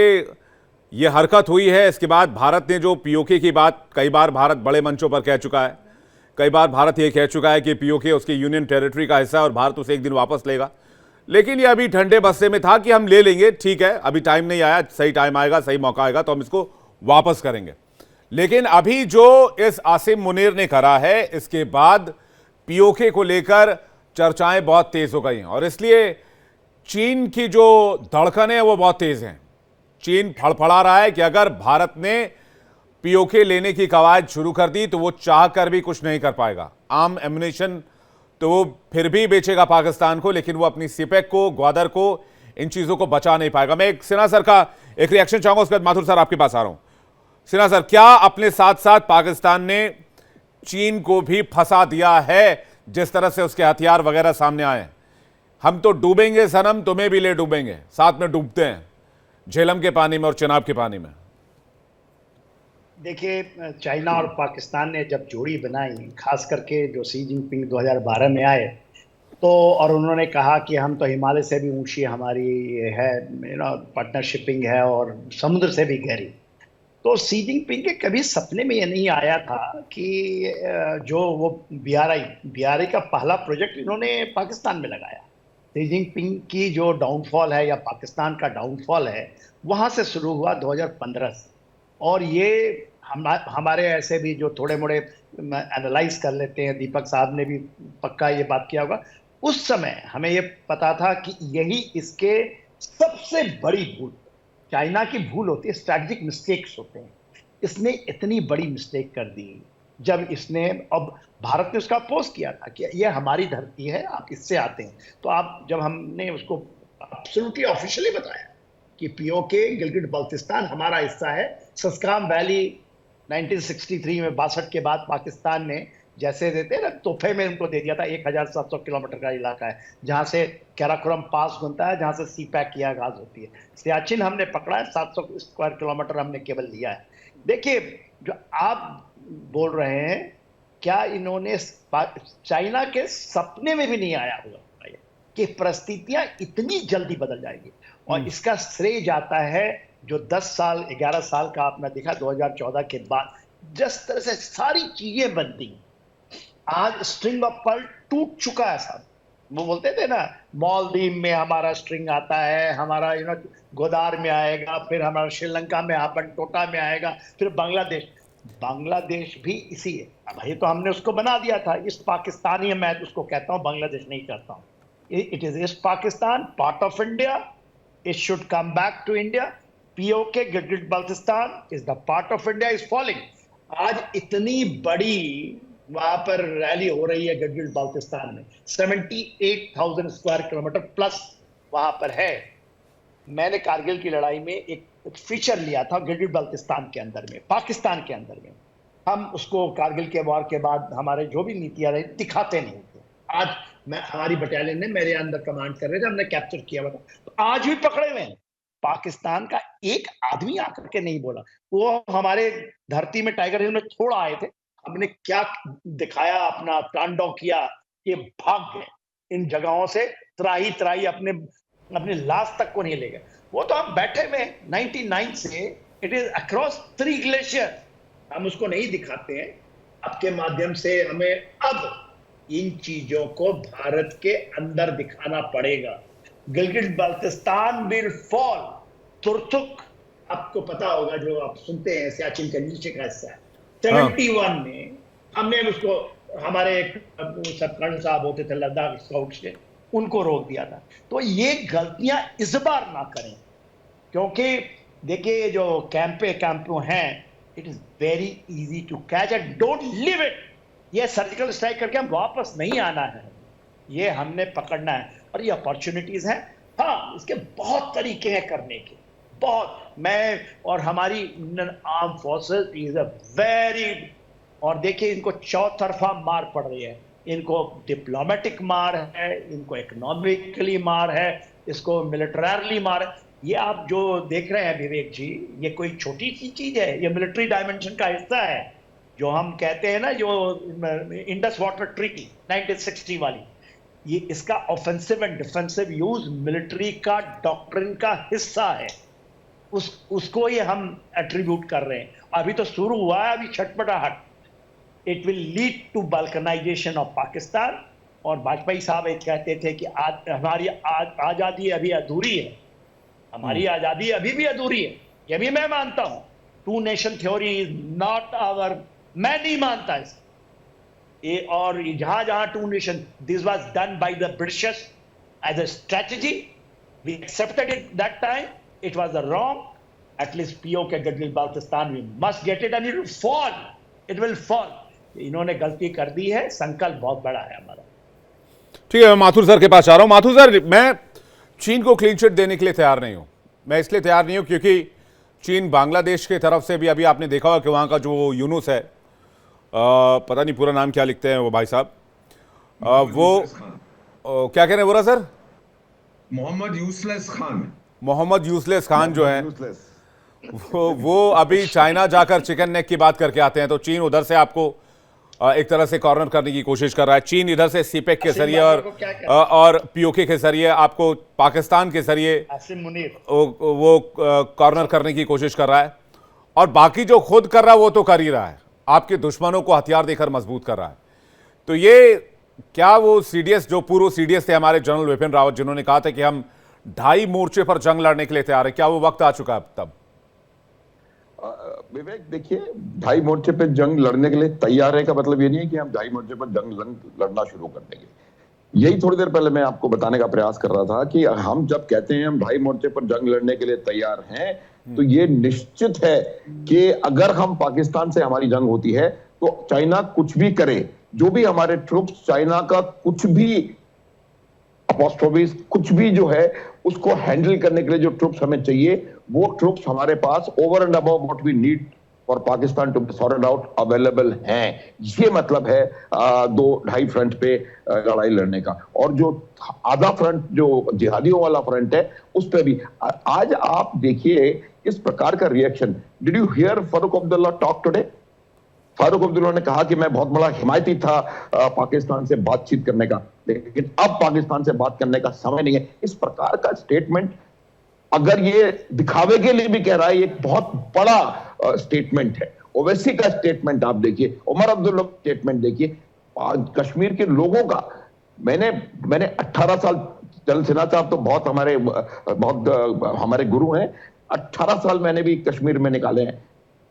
ये हरकत हुई है, इसके बाद भारत ने जो पीओके की बात कई बार भारत बड़े मंचों पर कह चुका है, कई बार भारत ये कह चुका है कि पीओके उसकी यूनियन टेरिटरी का हिस्सा है और भारत उसे एक दिन वापस लेगा, लेकिन ये अभी ठंडे बस्ते में था कि हम ले लेंगे, ठीक है, अभी टाइम नहीं आया, सही टाइम आएगा, सही मौका आएगा तो हम इसको वापस करेंगे। लेकिन अभी जो इस आसिम मुनीर ने करा है, इसके बाद पीओके को लेकर चर्चाएं बहुत तेज हो गई हैं और इसलिए चीन की जो धड़कनें हैं वो बहुत तेज हैं। चीन फड़फड़ा रहा है कि अगर भारत ने पीओके लेने की कवायद शुरू कर दी तो वो चाह कर भी कुछ नहीं कर पाएगा। आम एमुनेशन तो वो फिर भी बेचेगा पाकिस्तान को, लेकिन वो अपनी सीपेक को, ग्वादर को, इन चीजों को बचा नहीं पाएगा। मैं एक सिन्हा सर का एक रिएक्शन चाहूंगा, उसके बाद माथुर सर आपके पास आ रहा हूं। सिन्हा सर, क्या अपने साथ साथ पाकिस्तान ने चीन को भी फंसा दिया है जिस तरह से उसके हथियार वगैरह सामने आए? हम तो डूबेंगे सनम, तुम्हें भी ले डूबेंगे, साथ में डूबते हैं झेलम के पानी में और चिनाब के पानी में। देखिए, चाइना और पाकिस्तान ने जब जोड़ी बनाई, खास करके जो शी जिनपिंग 2012 में आए तो, और उन्होंने कहा कि हम तो हिमालय से भी ऊंची हमारी है पार्टनरशिपिंग है और समुद्र से भी गहरी, तो शी जिनपिंग के कभी सपने में ये नहीं आया था कि जो वो BRI का पहला प्रोजेक्ट इन्होंने पाकिस्तान में लगाया। शी जिनपिंग की जो डाउनफॉल है या पाकिस्तान का डाउनफॉल है, वहाँ से शुरू हुआ 2015 से। और ये हमारे ऐसे भी जो थोड़े मोड़े एनालाइज कर लेते हैं, दीपक साहब ने भी पक्का ये बात किया होगा, उस समय हमें ये पता था कि यही इसके सबसे बड़ी भूल, चाइना की भूल होती है, स्ट्रैटेजिक मिस्टेक्स होते हैं। इसने इतनी बड़ी मिस्टेक कर दी जब इसने, अब भारत ने उसका अपोज किया था कि ये हमारी धरती है, आप इससे आते हैं। तो आप जब हमने उसको एब्सोल्युटली ऑफिशियली बताया कि पीओके गिलगिट बल्तिस्तान हमारा हिस्सा है, सस्काम वैली 1963 में 62 के बाद पाकिस्तान ने जैसे देते हैं ना तोहफे में उनको दे दिया था। 1700 किलोमीटर का इलाका है जहां से कैराकोरम पास बनता है, जहां से सीपैक की आगाज होती है। सियाचिन हमने पकड़ा है, 700 स्क्वायर किलोमीटर हमने केवल लिया है। देखिए, जो आप बोल रहे हैं, क्या इन्होंने चाइना के सपने में भी नहीं आया हुआ कि परिस्थितियां इतनी जल्दी बदल जाएगी। और इसका श्रेय जाता है जो 10 साल 11 साल का आपने देखा 2014 के बाद जिस तरह से सारी चीजें बनती, आज स्ट्रिंग ऑफ पर्ल टूट चुका है साहब। वो बोलते थे ना, मालदीव में हमारा स्ट्रिंग आता है, हमारा गोदार में आएगा, फिर हमारा श्रीलंका में बनटोटा में आएगा, फिर बांग्लादेश भी इसी है। भाई तो हमने उसको बना दिया था ईस्ट पाकिस्तान ही, मैं उसको कहता हूं, बांग्लादेश नहीं कहता हूं। It is East Pakistan, part of India, it should come back to India. POK Gilgit Baltistan is the part of India, is falling. आज इतनी बड़ी वहां पर रैली हो रही है गिलगिट बाल्टिस्तान में, 78,000 स्क्वायर किलोमीटर प्लस वहां पर है। मैंने कारगिल की लड़ाई में एक फीचर लिया था गिलगिट बाल्टिस्तान के अंदर में, पाकिस्तान के अंदर में। हम उसको कारगिल के वार के बाद हमारे जो भी नीतियां रही दिखाते नहीं थे। आज हमारी बटालियन ने मेरे अंदर कमांड कर रहे थे, हमने कैप्चर किया हुआ था, तो आज भी पकड़े हुए हैं। पाकिस्तान का एक आदमी आकर के नहीं बोला। वो हमारे धरती में टाइगर हिल में थोड़ा आए थे, हमने क्या दिखाया, अपना तांडव किया, ये भाग गए इन जगहों से, त्राही त्राही अपने लाश तक को नहीं ले गए। वो तो हम बैठे में 99 से, इट इज अक्रॉस 3 ग्लेशियर, हम उसको नहीं दिखाते हैं। आपके माध्यम से हमें अब इन चीजों को भारत के अंदर दिखाना पड़ेगा। गिलगिट बाल्टिस्तान विल फॉल, तुर्तुक आपको पता होगा, जो आप सुनते हैं सियाचिन का नीचे का हिस्सा है, 71 में हमने उसको, हमारे सब कर्नल साहब होते थे लद्दाख स्काउट से, उनको रोक दिया था। तो ये गलतियां इस बार ना करें, क्योंकि देखिए जो कैंपो हैं, it is very easy to catch and don't leave it. ये सर्जिकल स्ट्राइक करके हम वापस नहीं आना है, ये हमने पकड़ना है, और ये अपॉर्चुनिटीज हैं। हाँ, इसके बहुत तरीके हैं करने के, बहुत। मैं और हमारी Indian arm forces is a very, और देखिए इनको चौतरफा मार पड़ रही है, इनको डिप्लोमेटिक मार है, इनको इकोनॉमिकली मार है, इसको मिलिटरली मार है। ये आप जो देख रहे हैं विवेक जी, ये कोई छोटी सी चीज है, ये मिलिट्री डायमेंशन का हिस्सा है। जो हम कहते हैं ना, जो इंडस वाटर ट्रीटी 1960 वाली, ये इसका offensive and defensive use military का डॉक्ट्रिन का हिस्सा है, उसको ये हम एट्रीब्यूट कर रहे हैं। अभी तो शुरू हुआ है, अभी छटपटाहट। It will lead to balkanization of Pakistan. और वाजपेयी साहब एक कहते थे कि हमारी आजादी अभी अधूरी है, हमारी आजादी अभी भी अधूरी है, ये भी मैं मानता हूं। 2 nation theory is not our, मैं नहीं मानता इस ये। और जहां जहां 2 nation, this was done by the Britishers as a strategy, we accepted it that time, it was the wrong. At least POK Gilgit Baltistan, we must get it and it will fall, it will fall. इन्होंने गलती कर दी है, संकल्प बहुत बड़ा है हमारा। ठीक है, मैं माथुर सर के पास आ रहा हूं। माथुर सर, मैं चीन को क्लीन चिट देने के लिए तैयार नहीं हूं। मैं इसलिए तैयार नहीं हूं क्योंकि चीन बांग्लादेश की तरफ से भी, अभी आपने देखा होगा कि वहां का जो यूनुस है, पता नहीं पूरा नाम क्या लिखते हैं वो भाई साहब, वो क्या कह रहे हैं बोला सर, मोहम्मद यूसलेस खान जो है, वो अभी चाइना जाकर चिकन नेक की बात करके आते हैं। तो चीन उधर से आपको एक तरह से कॉर्नर करने की कोशिश कर रहा है। चीन इधर से सीपेक के जरिए और पीओके के जरिए आपको पाकिस्तान के जरिए वो कॉर्नर करने की कोशिश कर रहा है। और बाकी जो खुद कर रहा है वो तो कर ही रहा है, आपके दुश्मनों को हथियार देकर मजबूत कर रहा है। तो ये क्या वो सीडीएस, जो पूर्व सीडीएस थे हमारे जनरल विपिन रावत, जिन्होंने कहा था कि हम 2.5 मोर्चे पर जंग लड़ने के लिए तैयार है, क्या वो वक्त आ चुका है तब? विवेक, देखिए, 2.5 मोर्चे पे जंग लड़ने के लिए तैयार है का मतलब ये नहीं है कि हम 2.5 मोर्चे पर जंग लड़ना शुरू कर देंगे। यही थोड़ी देर पहले मैं आपको बताने का प्रयास कर रहा था कि हम जब कहते हैं हम 2.5 मोर्चे पर जंग लड़ने के लिए तैयार हैं, तो ये निश्चित है कि अगर हम पाकिस्तान से हमारी जंग होती है तो चाइना कुछ भी करे, जो भी हमारे ट्रुप्स, चाइना का कुछ भी अपॉस्ट्रोफीज, कुछ भी जो है उसको हैंडल करने के लिए जो ट्रुप्स हमें चाहिए, वो ट्रुप्स हमारे पास over and above what we need for Pakistan to be sorted out available हैं। ये मतलब है 2-2.5 फ्रंट पे लड़ाई लड़ने का। और जो आधा फ्रंट, जो जिहादियों वाला फ्रंट है, उस पे भी आज आप देखिए इस प्रकार का reaction. Did you here Farooq Abdullah talk today? Farooq Abdullah ने कहा कि मैं बहुत बड़ा हिमायती था पाकिस्तान से बातचीत करने का, लेकिन अब पाकिस्तान से बात करने का समय नहीं है। इस प्रकार का स्टेटमेंट अगर ये दिखावे के लिए भी कह रहा है, ये एक बहुत बड़ा स्टेटमेंट है। ओवैसी का स्टेटमेंट आप देखिए, उमर अब्दुल्ला स्टेटमेंट देखिए, कश्मीर के लोगों का। मैंने 18 साल, चल सिन्हा साहब तो बहुत हमारे गुरु हैं, 18 साल मैंने भी कश्मीर में निकाले हैं।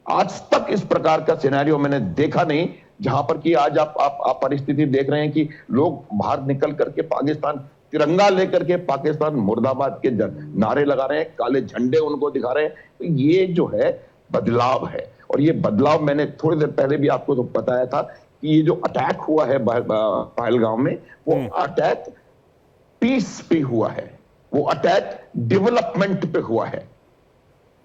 आज तक इस प्रकार का सिनेरियो मैंने देखा नहीं, जहां पर कि आज आप परिस्थिति देख रहे हैं कि लोग बाहर निकल करके पाकिस्तान तिरंगा लेकर के पाकिस्तान मुर्दाबाद के नारे लगा रहे हैं, काले झंडे उनको दिखा रहे हैं। तो ये जो है बदलाव है, और ये बदलाव मैंने थोड़ी देर पहले भी आपको तो बताया था कि ये जो अटैक हुआ है पहलगाम में, वो अटैक पीस पे हुआ है, वो अटैक डेवलपमेंट पे हुआ है।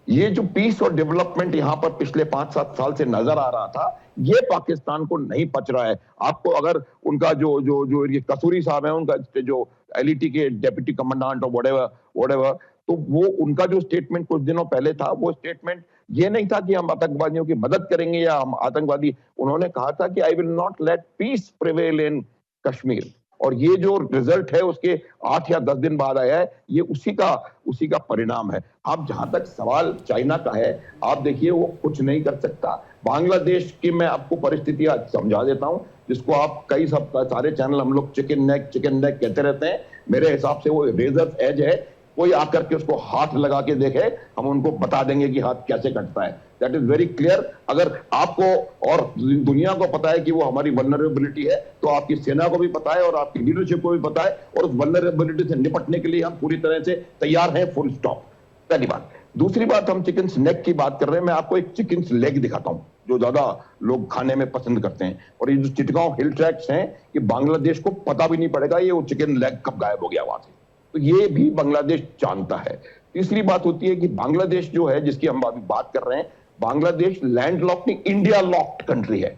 ये जो पीस और डेवलपमेंट यहां पर पिछले 5-7 साल से नजर आ रहा था, ये पाकिस्तान को नहीं पच रहा है। आपको अगर उनका जो ये कसूरी साहब है, उनका जो एलईटी के डेप्यूटी कमांडेंट और व्हाटएवर, तो वो उनका जो स्टेटमेंट कुछ दिनों पहले था, वो स्टेटमेंट ये नहीं था कि हम आतंकवादियों की मदद करेंगे या हम आतंकवादी, उन्होंने कहा था कि I will not let peace prevail in Kashmir. और ये जो रिजल्ट है उसके 8 या 10 दिन बाद आया है, ये उसी का परिणाम है। अब जहां तक सवाल चाइना का है, आप देखिए वो कुछ नहीं कर सकता। बांग्लादेश की मैं आपको परिस्थिति आज समझा देता हूं, जिसको आप सारे चैनल हम लोग चिकन नेक कहते रहते हैं। मेरे हिसाब से वो रेजर एज है, कोई आकर के उसको हाथ लगा के देखे, हम उनको बता देंगे कि हाथ कैसे कटता है। That is very clear. अगर आपको और दुनिया को पता है कि वो हमारी वल्नरेबिलिटी है, तो आपकी सेना को भी पता है और आपकी लीडरशिप को भी पता है, और उस वल्नरेबिलिटी से निपटने के लिए हम पूरी तरह से तैयार हैं, फुल स्टॉप। पहली बात। दूसरी बात, हम चिकन नेक की बात कर रहे हैं, मैं आपको एक चिकन लेग दिखाता हूं जो ज्यादा लोग खाने में पसंद करते हैं। और ये जो चिटगांव हिल ट्रैक्स हैं, कि बांग्लादेश को पता भी नहीं पड़ेगा ये वो चिकन लेग कब गायब हो गया वहां से, तो ये भी बांग्लादेश जानता है। तीसरी बात होती है कि बांग्लादेश जो है, जिसकी हम अभी बात कर रहे हैं, बांग्लादेश लैंड लॉक्ड नहीं, इंडिया लॉक्ड कंट्री है।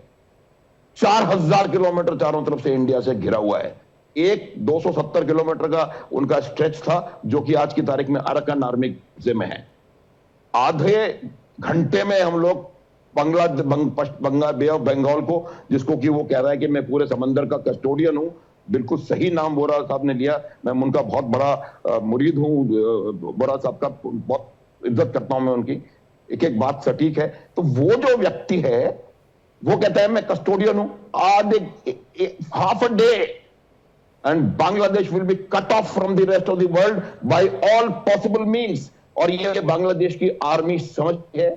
4000 किलोमीटर चारों तरफ से इंडिया से घिरा हुआ है। एक 270 किलोमीटर का उनका स्ट्रेच था, जो कि आज की तारीख में अरकान आर्मी में है। आधे घंटे में हम लोग बे ऑफ बंगाल को, जिसको कि वो कह रहा है कि मैं पूरे समंदर का कस्टोडियन हूं, बिल्कुल सही नाम बोरा साहब ने लिया। मैं उनका बहुत बड़ा मुरीद हूं, बोरा साहब का बहुत इज्जत करता हूं मैं उनकी, एक एक बात सटीक है। तो वो जो व्यक्ति है, वो कहता है मैं कस्टोडियन हूं, half a day and Bangladesh will be cut off from the rest of the world by all possible means. और ये बांग्लादेश की आर्मी समझती है,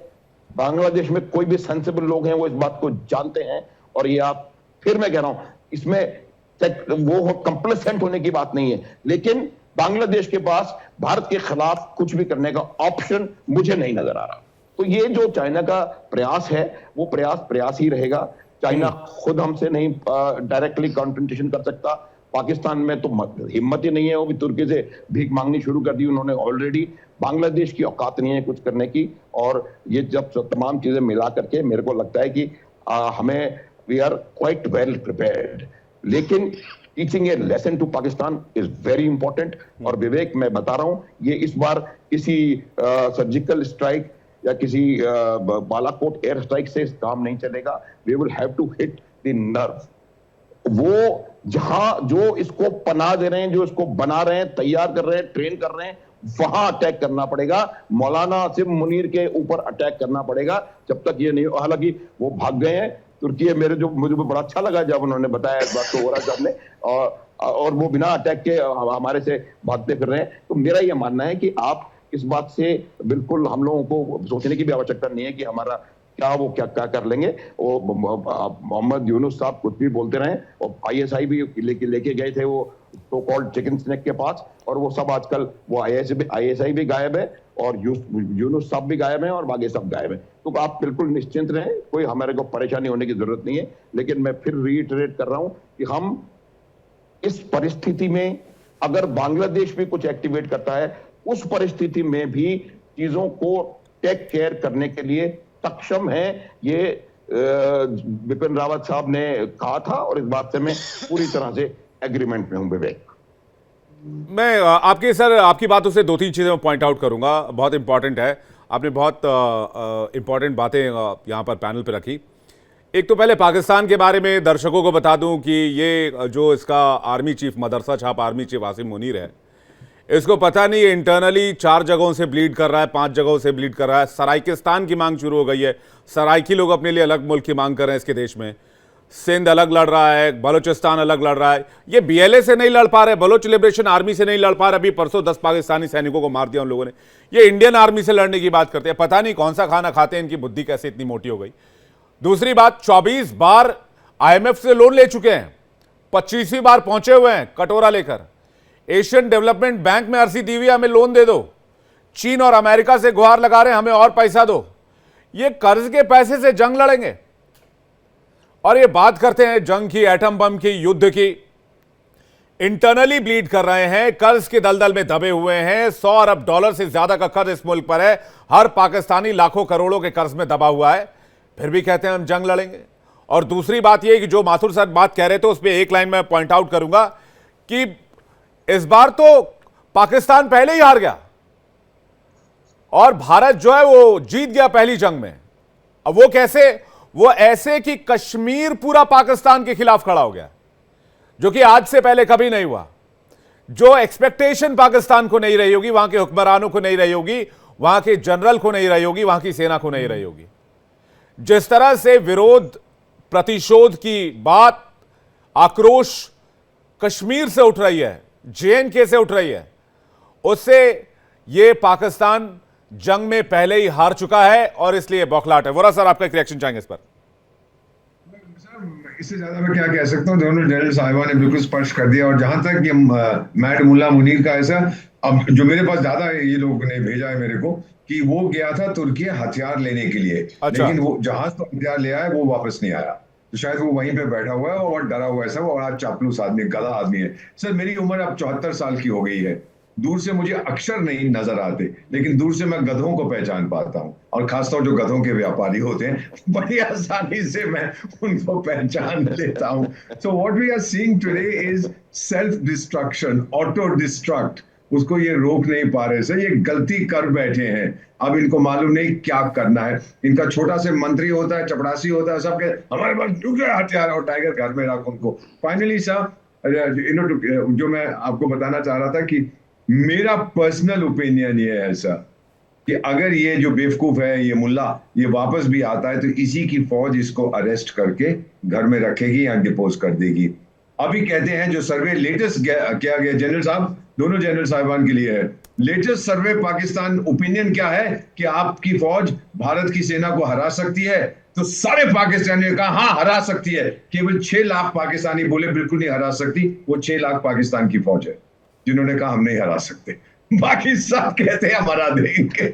बांग्लादेश में कोई भी सेंसिबल लोग हैं वो इस बात को जानते हैं। और ये आप, फिर मैं कह रहा हूं, इसमें वो कंप्लेसेंट होने की बात नहीं है, लेकिन बांग्लादेश के पास भारत के खिलाफ कुछ भी करने का ऑप्शन मुझे नहीं नजर आ रहा। तो ये जो चाइना का प्रयास है, वो प्रयास ही रहेगा। चाइना खुद हमसे नहीं डायरेक्टली कॉन्फ्रंटेशन कर सकता। पाकिस्तान में तो हिम्मत ही नहीं है, वो भी तुर्की से भीख मांगनी शुरू कर दी उन्होंने ऑलरेडी। बांग्लादेश की औकात नहीं है कुछ करने की। और ये जब तमाम चीजें मिला करके मेरे को लगता है कि हमें we are quite well prepared. लेकिन teaching a lesson to Pakistan is very important. और विवेक, मैं बता रहा हूं, ये इस बार किसी सर्जिकल स्ट्राइक या किसी बालाकोट एयर स्ट्राइक से काम नहीं चलेगा। We will have to hit the nerve. वो जहां जो इसको पनाह दे रहे हैं, जो इसको बना रहे हैं, तैयार कर रहे हैं, ट्रेन कर रहे हैं, वहां अटैक करना पड़ेगा। मौलाना आसिम मुनीर के ऊपर अटैक करना पड़ेगा। जब तक ये नहीं, हालांकि वो भाग गए हैं तुर्की। मुझे बड़ा अच्छा लगा जब उन्होंने बताया इस बात को वोरा साहब ने, और वो बिना अटैक के हमारे से भागते फिर रहे हैं। तो मेरा ये मानना है कि आप इस बात से बिल्कुल हम लोगों को सोचने की भी आवश्यकता नहीं है कि हमारा क्या कर लेंगे। मोहम्मद यूनुस साहब कुछ भी बोलते रहे, और आईएसआई भी लेके गए थे वो तो कॉल्ड चिकन स्नेक के पास, और वो सब आजकल वो आईएसआई भी गायब है, और यूनुस साहब भी गायब है, और बाकी सब गायब है। तो आप बिल्कुल निश्चिंत रहें, कोई हमारे को परेशानी होने की जरूरत नहीं है। लेकिन मैं फिर रीइटरेट कर रहा हूं कि हम इस परिस्थिति में, अगर बांग्लादेश भी कुछ एक्टिवेट करता है, उस परिस्थिति में भी चीजों को टेक केयर करने के लिए सक्षम है। ये बिपिन रावत साहब ने कहा था, और इस बात से मैं पूरी तरह से एग्रीमेंट में हूं विवेक। मैं आपकी बातों से 2-3 चीजें पॉइंट आउट करूंगा, बहुत इंपॉर्टेंट है। आपने बहुत इंपॉर्टेंट बातें यहां पर पैनल पे रखी। एक तो पहले पाकिस्तान के बारे में दर्शकों को बता दूं कि ये जो इसका आर्मी चीफ, मदरसा छाप आर्मी चीफ आसिम मुनीर है, इसको पता नहीं है इंटरनली 4 जगहों से ब्लीड कर रहा है, 5 जगहों से ब्लीड कर रहा है। सराइकिस्तान की मांग शुरू हो गई है, सराइकी लोग अपने लिए अलग मुल्क की मांग कर रहे हैं इसके देश में। सिंध अलग लड़ रहा है, बलोचिस्तान अलग लड़ रहा है। ये बीएलए से नहीं लड़ पा रहे, बलोच लिबरेशन आर्मी से नहीं लड़ पा रहे। अभी परसों 10 पाकिस्तानी सैनिकों को मार दिया उन लोगों ने। ये इंडियन आर्मी से लड़ने की बात करते हैं। पता नहीं कौन सा खाना खाते हैं, इनकी बुद्धि कैसे इतनी मोटी हो गई। दूसरी बात, 24 बार IMF से लोन ले चुके हैं, 25वीं बार पहुंचे हुए हैं कटोरा लेकर। एशियन डेवलपमेंट बैंक में अर्जी दी हुई, हमें लोन दे दो। चीन और अमेरिका से गुहार लगा रहे हैं, हमें और पैसा दो। ये कर्ज के पैसे से जंग लड़ेंगे और ये बात करते हैं जंग की, एटम बम की, युद्ध की। इंटरनली ब्लीड कर रहे हैं, कर्ज के दलदल में दबे हुए हैं। $100 अरब से ज्यादा का कर्ज इस मुल्क पर है। हर पाकिस्तानी लाखों करोड़ों के कर्ज में दबा हुआ है, फिर भी कहते हैं हम जंग लड़ेंगे। और दूसरी बात यह कि जो माथुर सर बात कह रहे थे उस पर एक लाइन में पॉइंट आउट करूंगा कि इस बार तो पाकिस्तान पहले ही हार गया और भारत जो है वो जीत गया पहली जंग में। अब वो कैसे? वो ऐसे कि कश्मीर पूरा पाकिस्तान के खिलाफ खड़ा हो गया, जो कि आज से पहले कभी नहीं हुआ। जो एक्सपेक्टेशन पाकिस्तान को नहीं रही होगी, वहां के हुक्मरानों को नहीं रही होगी, वहां के जनरल को नहीं रही होगी, वहां की सेना को नहीं रही होगी। जिस तरह से विरोध, प्रतिशोध की बात, आक्रोश कश्मीर से उठ रही है, JNK से उठ रही है, उससे ये पाकिस्तान जंग में पहले ही हार चुका है और इसलिए बौखलाहट है। वोरा सर, आपका एक रिएक्शन चाहेंगे इस पर? इससे ज्यादा मैं क्या कह सकता हूँ, दोनों जनरल साहिबा ने बिल्कुल स्पष्ट कर दिया। और जहां तक ये मैट मुल्ला मुनीर का ऐसा, अब जो मेरे पास ज्यादा ये लोगों ने भेजा है मेरे को कि वो गया था तुर्की हथियार लेने के लिए, अच्छा। लेकिन वो जहाज तो हथियार ले आया, वो वापस नहीं आया। तो शायद वो वहीं पे बैठा हुआ है और डरा हुआ है सब, और आज चापलूस आदमी, गधा आदमी है। सर, मेरी उम्र अब 74 साल की हो गई है। दूर से मुझे अक्षर नहीं नजर आते, लेकिन दूर से मैं गधों को पहचान पाता हूँ, और खासतौर जो गधों के व्यापारी होते हैं, बड़ी आसानी से मैं उनको पहचान लेता हूँ। So what we are seeing today is self destruction, auto destruct. उसको ये रोक नहीं पा रहे सर, ये गलती कर बैठे हैं। अब इनको मालूम नहीं क्या करना है। इनका छोटा से मंत्री होता है, चपड़ासी होता है, सबके हमारे पास नुक्कड़ हथियार और टाइगर घर में रख उनको। फाइनली सर, जो मैं आपको बताना चाह रहा था कि मेरा पर्सनल ओपिनियन ये है सर कि अगर ये जो बेवकूफ है, ये मुल्ला, ये वापस भी आता है तो इसी की फौज इसको अरेस्ट करके घर में रखेगी या डिपोज कर देगी। अभी कहते हैं जो सर्वे लेटेस्ट किया गया, जनरल साहब, दोनों जनरल साहिबान के लिए है, लेटेस्ट सर्वे पाकिस्तान ओपिनियन क्या है कि आपकी फौज भारत की सेना को हरा सकती है। तो सारे पाकिस्तानियों ने कहा हाँ हरा सकती है। केवल 6 लाख पाकिस्तानी बोले बिल्कुल नहीं हरा सकती। वो 6 लाख पाकिस्तान की फौज है जिन्होंने कहा हम नहीं हरा सकते। बाकी सब कहते हैं हम हरा देंगे।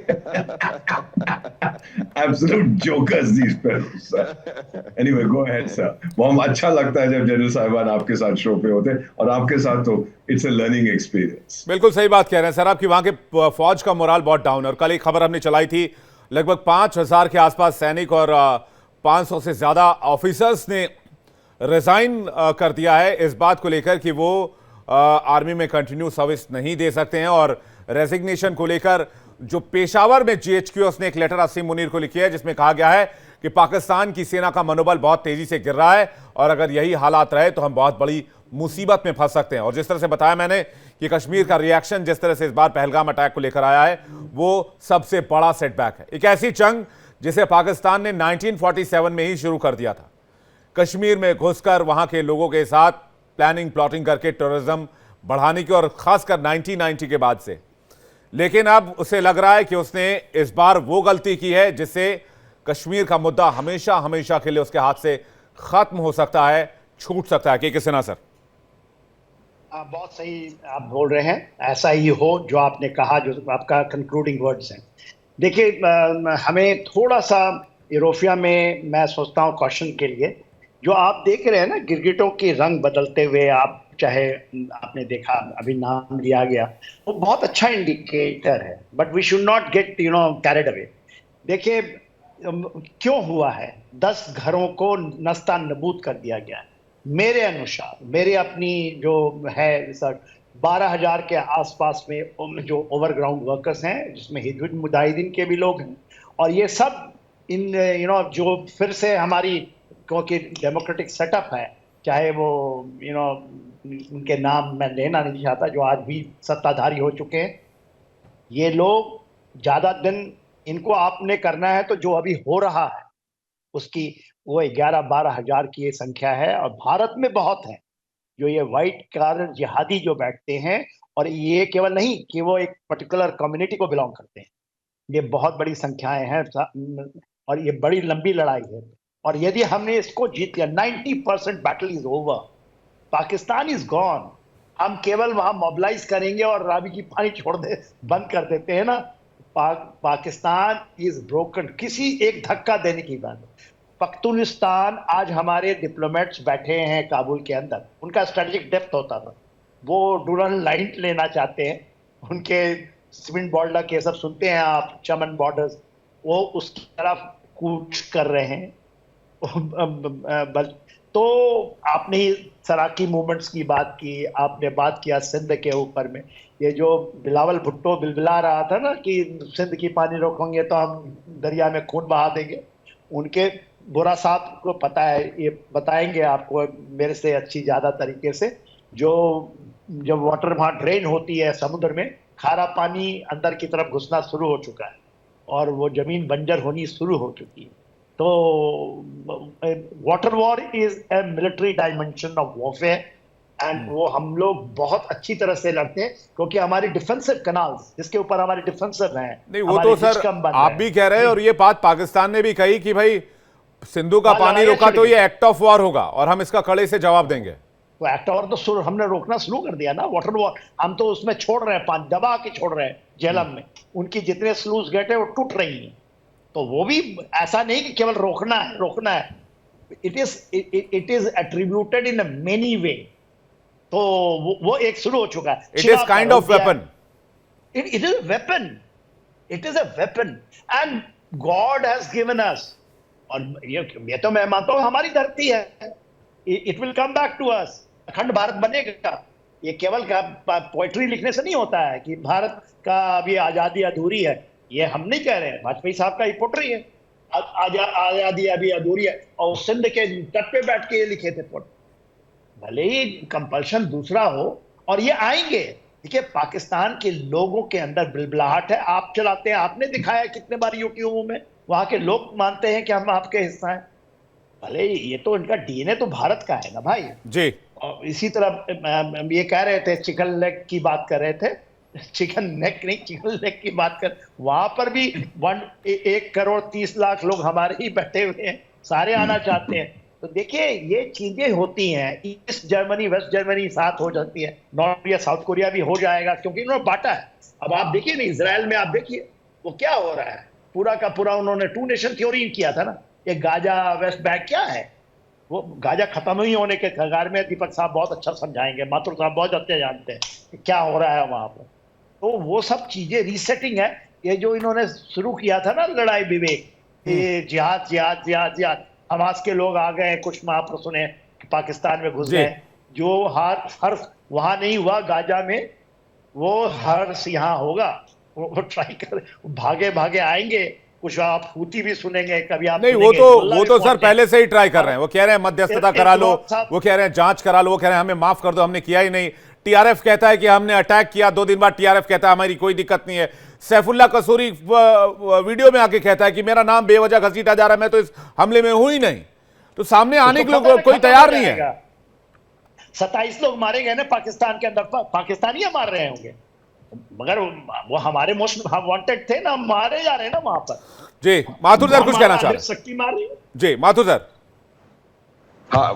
Absolute jokers these fellows sir. Anyway, go ahead sir. बहुत अच्छा लगता है जब जनरल साहिबान आपके साथ शो पे होते हैं, और आपके साथ तो इट्स अ लर्निंग एक्सपीरियंस। बिल्कुल सही बात कह रहे हैं सर आप कि वहां के फौज का मोराल बहुत डाउन है। और कल एक खबर हमने चलाई थी, लगभग 5000 के आसपास सैनिक और 500 से ज्यादा ऑफिसर्स ने रिजाइन कर दिया है इस बात को लेकर कि वो आर्मी में कंटिन्यू सर्विस नहीं दे सकते हैं। और रेजिग्नेशन को लेकर जो पेशावर में GHQS ने एक लेटर असीम मुनीर को लिखी है, जिसमें कहा गया है कि पाकिस्तान की सेना का मनोबल बहुत तेजी से गिर रहा है और अगर यही हालात रहे तो हम बहुत बड़ी मुसीबत में फंस सकते हैं। और जिस तरह से बताया मैंने कि कश्मीर का रिएक्शन जिस तरह से इस बार पहलगाम अटैक को लेकर आया है, वो सबसे बड़ा सेटबैक है। एक ऐसी जंग जिसे पाकिस्तान ने 1947 में ही शुरू कर दिया था, कश्मीर में घुसकर वहां के लोगों के साथ प्लानिंग प्लॉटिंग करके टेररिज्म बढ़ाने की, और खासकर 1990 के बाद से। लेकिन अब उसे लग रहा है कि उसने इस बार वो गलती की है जिससे कश्मीर का मुद्दा हमेशा हमेशा के लिए उसके हाथ से खत्म हो सकता है, छूट सकता है। के सिन्हा सर, बहुत सही आप बोल रहे हैं, ऐसा ही हो जो आपने कहा, जो आपका कंक्लूडिंग वर्ड्स हैं। देखिए, हमें थोड़ा सा यूरोपिया में, मैं सोचता हूँ कॉशन के लिए, जो आप देख रहे हैं ना गिरगिटों के रंग बदलते हुए, आप चाहे आपने देखा अभी नाम लिया गया, वो बहुत अच्छा इंडिकेटर है। But we should not get carried away. देखिए क्यों हुआ है, 10 घरों को नस्ता नबूद कर दिया गया है। मेरे अनुसार, मेरे अपनी जो है रिसर्च, 12,000 के आसपास में जो ओवरग्राउंड वर्कर्स हैं, जिसमें हिजबुल मुजाहिदीन के भी लोग हैं, और ये सब इन जो फिर से हमारी, क्योंकि डेमोक्रेटिक सेटअप है, चाहे वो उनके नाम मैं लेना नहीं चाहता, जो आज भी सत्ताधारी हो चुके हैं, ये लोग ज्यादा दिन इनको आपने करना है तो जो अभी हो रहा है उसकी वो 11-12 हजार की ये संख्या है। और भारत में बहुत है जो ये व्हाइट कॉलर जिहादी जो बैठते हैं, और ये केवल नहीं कि वो एक पर्टिकुलर कम्युनिटी को बिलोंग करते हैं, ये बहुत बड़ी संख्याएं हैं और ये बड़ी लंबी लड़ाई है। और यदि हमने इसको जीत लिया, 90% battle is over, Pakistan is gone. हम केवल वहां मोबिलाइज करेंगे और रावी की पानी छोड़ दे बंद कर देते हैं ना, पाकिस्तान इज ब्रोकन। किसी एक धक्का देने की बात। पख्तूनिस्तान, आज हमारे डिप्लोमेट्स बैठे हैं काबुल के अंदर, उनका स्ट्रेटेजिक डेप्थ होता था, वो डूरन लाइन लेना चाहते हैं, उनके सिविन बॉर्डर के सब सुनते हैं आप, चमन बॉर्डर्स, वो उसकी तरफ कूच कर रहे हैं। तो आपने सराकी मूवमेंट्स की बात की, आपने बात किया सिंध के ऊपर में, ये जो बिलावल भुट्टो बिलबिला रहा था ना कि सिंध की पानी रोकेंगे तो हम दरिया में खून बहा देंगे, उनके बोरा साहब को पता है, ये बताएंगे आपको मेरे से अच्छी ज्यादा तरीके से, जो जब वाटर वहां ड्रेन होती है समुद्र में, खारा पानी अंदर की तरफ घुसना शुरू हो चुका है और वो जमीन बंजर होनी शुरू हो चुकी है। तो water war is a military dimension of warfare, and वो हम लोग बहुत अच्छी तरह से लड़ते हैं क्योंकि हमारी डिफेंसिव कनाल्स जिसके ऊपर हमारे डिफेंसिव हैं, नहीं वो तो सर आप भी कह रहे हैं, और ये बात पाकिस्तान ने भी कही कि भाई सिंधु का पानी रोका तो ये एक्ट ऑफ वॉर होगा और हम इसका कड़े से जवाब देंगे। तो एक्ट ऑफ वॉर तो हमने रोकना शुरू कर दिया ना, वाटर वॉर हम तो उसमें छोड़ रहे हैं, पानी दबा के छोड़ रहे हैं झेलम में, उनकी जितने स्लूज गेट है वो टूट रही हैं। तो वो भी ऐसा नहीं कि केवल रोकना है, it is attributed in many way. तो वो एक शुरू हो चुका है। It is kind of weapon, it is a weapon, it is a weapon and God has given us. और ये तो मैं मानता हूं हमारी धरती है, it will come back to us, Akhand Bharat बनेगा। ये केवल पोएट्री लिखने से नहीं होता है कि भारत का अभी आजादी अधूरी है, ये हम नहीं कह रहे हैं, वाजपेयी साहब का ही पोट्री है, आजादी अभी अधूरी है, और सिंध के तट पे बैठ के ये लिखे थे पोट। भले ही कंपल्शन दूसरा हो, और ये आएंगे। देखिए पाकिस्तान के लोगों के अंदर बिलबिलाहट है, आप चलाते हैं, आपने दिखाया कितने बार यूट्यूब में, वहां के लोग मानते हैं कि हम आपके हिस्सा हैं। भले ये तो इनका डीएनए तो भारत का है ना भाई जी। और इसी तरह ये कह रहे थे, चिकन लेग की बात कर रहे थे, चिकन नेक नहीं, चिकन लेग की बात कर, वहां पर भी 1,30,00,000 लोग हमारे ही बैठे हुए हैं, सारे आना चाहते हैं। तो देखिए ये चीजें होती हैं, ईस्ट जर्मनी वेस्ट जर्मनी साथ हो जाती है, नॉर्थ कोरिया साउथ कोरिया भी हो जाएगा क्योंकि उन्होंने बांटा है। अब आप देखिए ना इजराइल में, आप देखिए वो क्या हो रहा है, पूरा का पूरा उन्होंने 2 नेशन थ्योरी किया था ना, ये गाजा वेस्ट बैंक क्या है, वो गाजा खत्म ही होने के कगार में। दीपक साहब बहुत अच्छा समझाएंगे, माथुर साहब बहुत अच्छे जानते हैं कि क्या हो रहा है वहां पर। तो वो सब चीजें रीसेटिंग है, ये जो इन्होंने शुरू किया था ना लड़ाई विवेक, ये जिहाद जिहाद जिहाद जिहाद, हमास के लोग आ गए, कुछ महापुरुष सुने पाकिस्तान में घुस गए, जो हर वहां नहीं हुआ गाजा में, वो हर यहाँ होगा, वो ट्राई कर, भागे भागे आएंगे। कुछ आप हूती भी सुनेंगे कभी, आप नहीं वो तो सर पहले से ही ट्राई कर रहे हैं, वो कह रहे हैं मध्यस्थता करा लो, वो कह रहे हैं जांच करा लो, वो कह रहे हैं हमें माफ कर दो, हमने किया ही नहीं। टीआरएफ कहता है कि हमने अटैक किया, 2 दिन बाद टीआरएफ कहता है हमारी कोई दिक्कत नहीं है। सैफुल्ला कसूरी वीडियो में आके कहता है कि मेरा नाम बेवजह घसीटा जा रहा है, मैं तो इस हमले में हूं ही नहीं। तो सामने आने के लिए कोई तैयार नहीं है। 27 लोग मारे गए ना पाकिस्तान के अंदर, पाकिस्तानी मार रहे होंगे, मगर वो हमारे मोस्ट वांटेड थे ना, मारे जा रहे हैं ना वहां पर। जी माथुर सर कुछ कहना चाह रहे हैं? मार रही जी माथुर सर। हाँ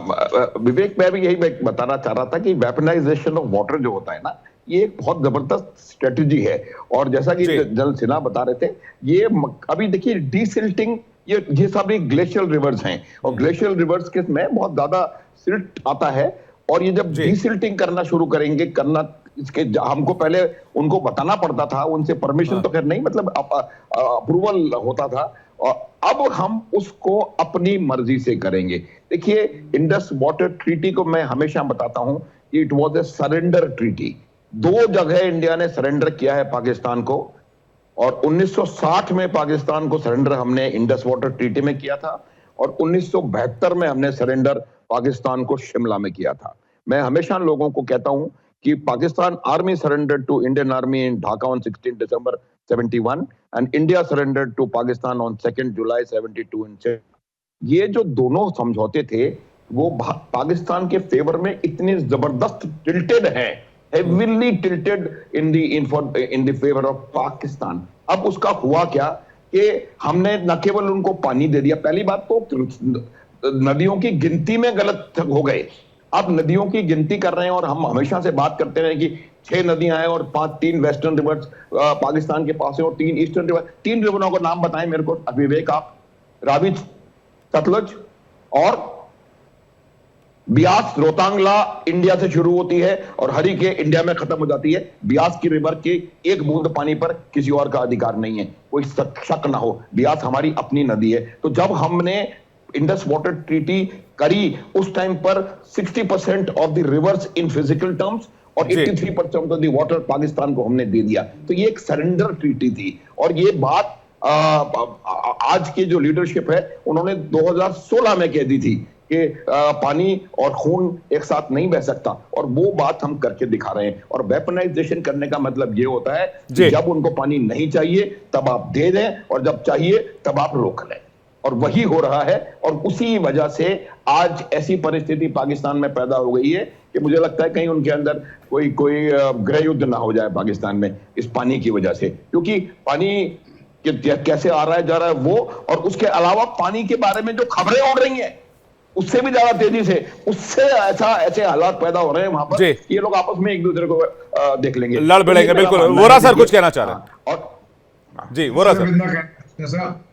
विवेक, मैं भी यही बताना चाह रहा था कि वेपनाइजेशन ऑफ वाटर जो होता है ना, ये एक बहुत जबरदस्त स्ट्रेटेजी है। और जैसा कि जनरल सिन्हा बता रहे थे, ये अभी देखिए डीसिल्टिंग, ये सब ग्लेशियल रिवर्स हैं, और ग्लेशियल रिवर्स के में बहुत ज्यादा सिल्ट आता है, और ये जब डीसिल्टिंग करना शुरू करेंगे, इसके हमको पहले उनको बताना पड़ता था, उनसे परमिशन तो खैर नहीं, मतलब अप्रूवल होता था, और अब हम उसको अपनी मर्जी से करेंगे। देखिए इंडस वाटर ट्रीटी को मैं हमेशा बताता हूं कि it was a surrender treaty. 2 जगह इंडिया ने सरेंडर किया है पाकिस्तान को, और 1960 में पाकिस्तान को सरेंडर हमने इंडस वाटर ट्रीटी में किया था, और 1972 में हमने सरेंडर पाकिस्तान को शिमला में किया था। मैं हमेशा लोगों को कहता हूं कि Pakistan army surrendered to Indian army in Dhaka on 16 December 71 and India surrendered to Pakistan on 2 July 72 in. ये जो दोनों समझौते थे वो पाकिस्तान के फेवर में इतने जबरदस्त टिल्टेड हैं, heavily tilted in the favor of Pakistan. अब उसका हुआ क्या कि हमने न केवल उनको पानी दे दिया, पहली बात तो नदियों की गिनती में गलत हो गए। अब नदियों की गिनती कर रहे हैं और हम हमेशा से बात करते रहे कि 6 नदियां हैं और 3 वेस्टर्न रिवर्स पाकिस्तान के पास है और 3 ईस्टर्न रिवर। 3 रिवरों का नाम बताएं मेरे को विवेक आप। रावी, सतलज और ब्यास। रोहतांगला इंडिया से शुरू होती है और हरी के इंडिया में खत्म हो जाती है। ब्यास की रिवर के एक बूंद पानी पर किसी और का अधिकार नहीं है, कोई शक ना हो। ब्यास हमारी अपनी नदी है। तो जब हमने इंडस वाटर ट्रीटी करी उस टाइम पर 60% of the reverse in physical terms और 83% ऑफ द वाटर पाकिस्तान को हमने दे दिया। तो ये एक सरेंडर ट्रीटी थी। और ये बात आज की जो लीडरशिप है उन्होंने 2016 में कह दी थी कि पानी और खून एक साथ नहीं बह सकता, और वो बात हम करके दिखा रहे हैं। और वेपनाइजेशन करने का मतलब ये होता है कि जब उनको पानी नहीं चाहिए तब आप दे दें और जब चाहिए तब आप रोक लें, और वही हो रहा है। और उसी वजह से आज ऐसी परिस्थिति पाकिस्तान में पैदा हो गई है कि मुझे लगता है कहीं उनके अंदर कोई गृह युद्ध ना हो जाए पाकिस्तान में इस पानी की वजह से, क्योंकि पानी कैसे आ रहा है जा रहा है वो, और उसके अलावा पानी के बारे में जो खबरें उड़ रही हैं उससे भी ज्यादा तेजी से, उससे ऐसे हालात पैदा हो रहे हैं वहां पर कि ये लोग आपस में एक दूसरे को देख लेंगे, लड़ भिड़ेंगे। बिल्कुल, वोरा सर कुछ कहना चाह रहे हैं। और जी वोरा सर।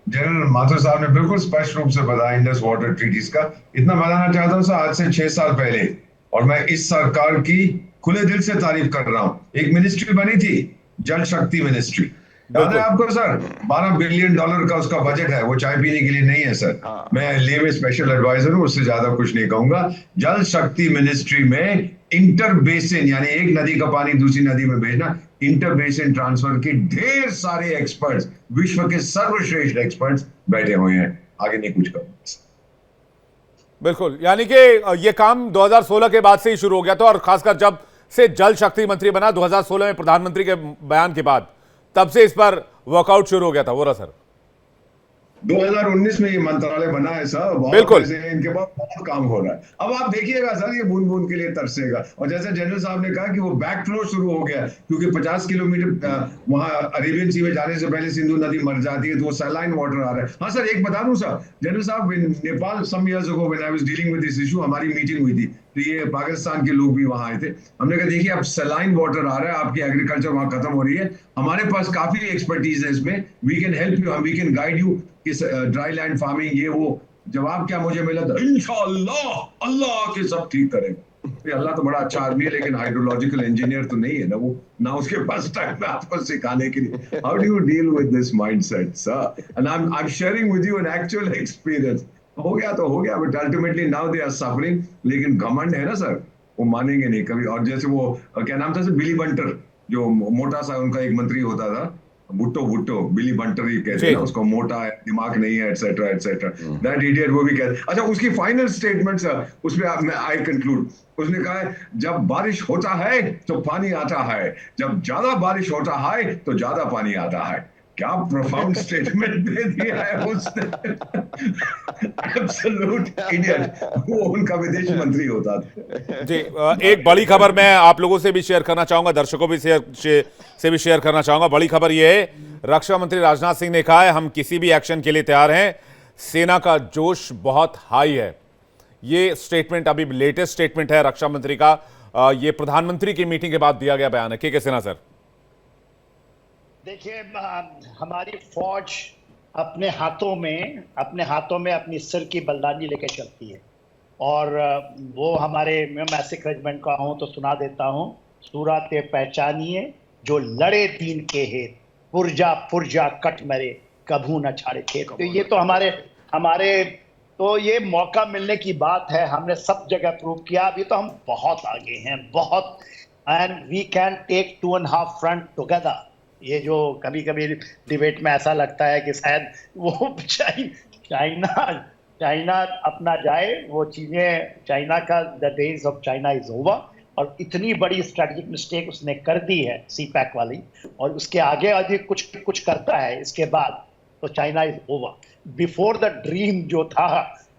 जनरल माथुर साहब ने बिल्कुल स्पष्ट रूप से बताया इंडस वाटर ट्रीटीज का। इतना बताना चाहता हूँ सर, आज से 6 साल पहले, और मैं इस सरकार की खुले दिल से तारीफ कर रहा हूँ, एक मिनिस्ट्री बनी थी, जल शक्ति मिनिस्ट्री। याद है आपको सर? $12 बिलियन का उसका बजट है। वो चाय पीने के लिए नहीं है सर। मैं ले में स्पेशल एडवाइजर हूँ, उससे ज्यादा कुछ नहीं कहूंगा। जल शक्ति मिनिस्ट्री में इंटर बेसिन, यानी एक नदी का पानी दूसरी नदी में भेजना, इंटर बेसिन ट्रांसफर के ढेर सारे एक्सपर्ट्स, विश्व के सर्वश्रेष्ठ एक्सपर्ट्स बैठे हुए हैं। आगे नहीं कुछ कहूंगा। बिल्कुल, यानी कि ये काम 2016 के बाद से ही शुरू हो गया था, और खासकर जब से जल शक्ति मंत्री बना 2016 में प्रधानमंत्री के बयान के बाद, तब से इस पर वर्कआउट शुरू हो गया था। वो रहा सर 2019 में ये मंत्रालय बना है सर। बिल्कुल, इनके पास बहुत काम हो रहा है। अब आप देखिएगा सर, ये बूंद बूंद के लिए तरसेगा। और जैसे जनरल साहब ने कहा कि वो बैक फ्लो शुरू हो गया, क्योंकि 50 किलोमीटर वहां अरेबियन सी में जाने से पहले सिंधु नदी मर जाती है, तो वो सैलाइन वाटर आ रहा है। हाँ सर, एक बता दूं सर, जनरल साहब, Nepal some years ago when I was dealing with this issue, हमारी मीटिंग हुई थी, तो ये पाकिस्तान के लोग भी वहां आए थे। हमने कहा देखिए अब सैलाइन वाटर आ रहा है, आपकी एग्रीकल्चर वहां खत्म हो रही है, हमारे पास काफी एक्सपर्टीज है इसमें, we can help you, we can guide you कि ड्राई लैंड फार्मिंग ये वो। जवाब क्या मुझे मिला था? इंशाअल्लाह अल्लाह के सब ठीक करेगा। अल्लाह तो बड़ा अच्छा आदमी है, लेकिन हाइड्रोलॉजिकल इंजीनियर तो नहीं है ना वो, ना उसके पास टाइम है आपको सिखाने के लिए। How do you deal with this mindset sir? And I am sharing with you an actual experience. हो गया तो हो गया, but ultimately now they are suffering. लेकिन घमंड है ना सर, वो मानेंगे नहीं कभी। और जैसे वो क्या नाम था सर, बिली बंटर, जो मोटा सा उनका एक मंत्री होता था, भुट्टो बिली बंटर ही कहते हैं ना उसको, मोटा है, दिमाग नहीं है, एटसेट्रा एटसेट्रा, दैट इडियट, वो भी कहते। अच्छा, उसकी फाइनल स्टेटमेंट सर, उसमें आई कंक्लूड, उसने कहा है जब बारिश होता है तो पानी आता है, जब ज्यादा बारिश होता है तो ज्यादा पानी आता है। क्या प्रोफाउंड स्टेटमेंट दे दिया है उसने। Absolute idiot. वो उनका विदेश मंत्री होता था। जी, एक बड़ी खबर मैं आप लोगों से भी शेयर करना चाहूंगा, दर्शकों भी से भी शेयर करना चाहूंगा। बड़ी खबर यह है, रक्षा मंत्री राजनाथ सिंह ने कहा है हम किसी भी एक्शन के लिए तैयार हैं, सेना का जोश बहुत हाई है। ये स्टेटमेंट अभी लेटेस्ट स्टेटमेंट है रक्षा मंत्री का, ये प्रधानमंत्री की मीटिंग के बाद दिया गया बयान है। के सिन्हा सर। देखिए, हमारी फौज अपने हाथों में अपनी सिर की बलिदानी लेकर चलती है, और वो हमारे, मैं सिख रेजिमेंट का हूँ तो सुना देता हूँ, सूरत पहचानिए जो लड़े दीन के हेत, पुरजा पुरजा कट मरे कभू न छाड़े खेत। तो ये तो हमारे तो ये मौका मिलने की बात है, हमने सब जगह प्रूव किया। अभी तो हम बहुत आगे हैं, बहुत, and we can take 2.5 front together. ये जो कभी कभी डिबेट में ऐसा लगता है कि शायद वो चाइना चाइना अपना जाए, वो चीजें, चाइना का the days of China is over. और इतनी बड़ी स्ट्रेटेजिक मिस्टेक उसने कर दी है सी पैक वाली, और उसके आगे आगे कुछ कुछ करता है इसके बाद, तो China is over. Before the dream जो था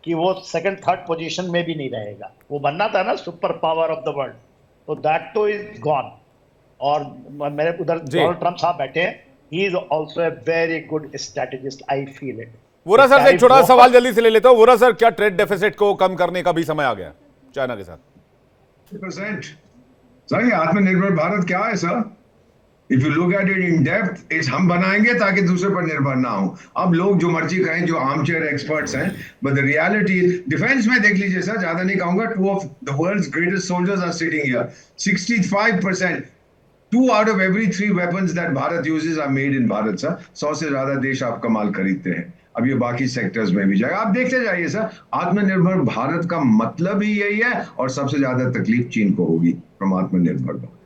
कि वो सेकंड थर्ड पोजीशन में भी नहीं रहेगा, वो बनना था ना super power of the world, तो दैट तो इज गॉन। और मेरे उधर डोनाल्ड ट्रम्प साहब बैठे हैं, he is also a very good strategist, I feel it. Vora sir से एक छोटा सवाल जल्दी से ले लेता हूं। वोरा सर, क्या ट्रेड डेफिसिट को कम करने का भी समय आ गया चाइना के साथ? सर ये आत्मनिर्भर भारत क्या है sir? If you look at it in depth, it's हम बनाएंगे ताकि दूसरे पर निर्भर ना हो। अब लोग जो मर्जी कहें, जो आर्मचेयर एक्सपर्ट्स हैं, बट द रियलिटी, डिफेंस में देख लीजिए सर, ज्यादा नहीं कहूंगा, 2 of the world's greatest soldiers are sitting here. 65%, 2 out of every 3 weapons that Bharat uses are made in Bharat sir. 100 से ज्यादा देश आपका माल खरीदते हैं। अब ये बाकी सेक्टर्स में भी जाएगा, आप देखते जाइए सर। आत्मनिर्भर भारत का मतलब ही यही है, और सबसे ज्यादा तकलीफ चीन को होगी फ्रॉम आत्मनिर्भर भारत।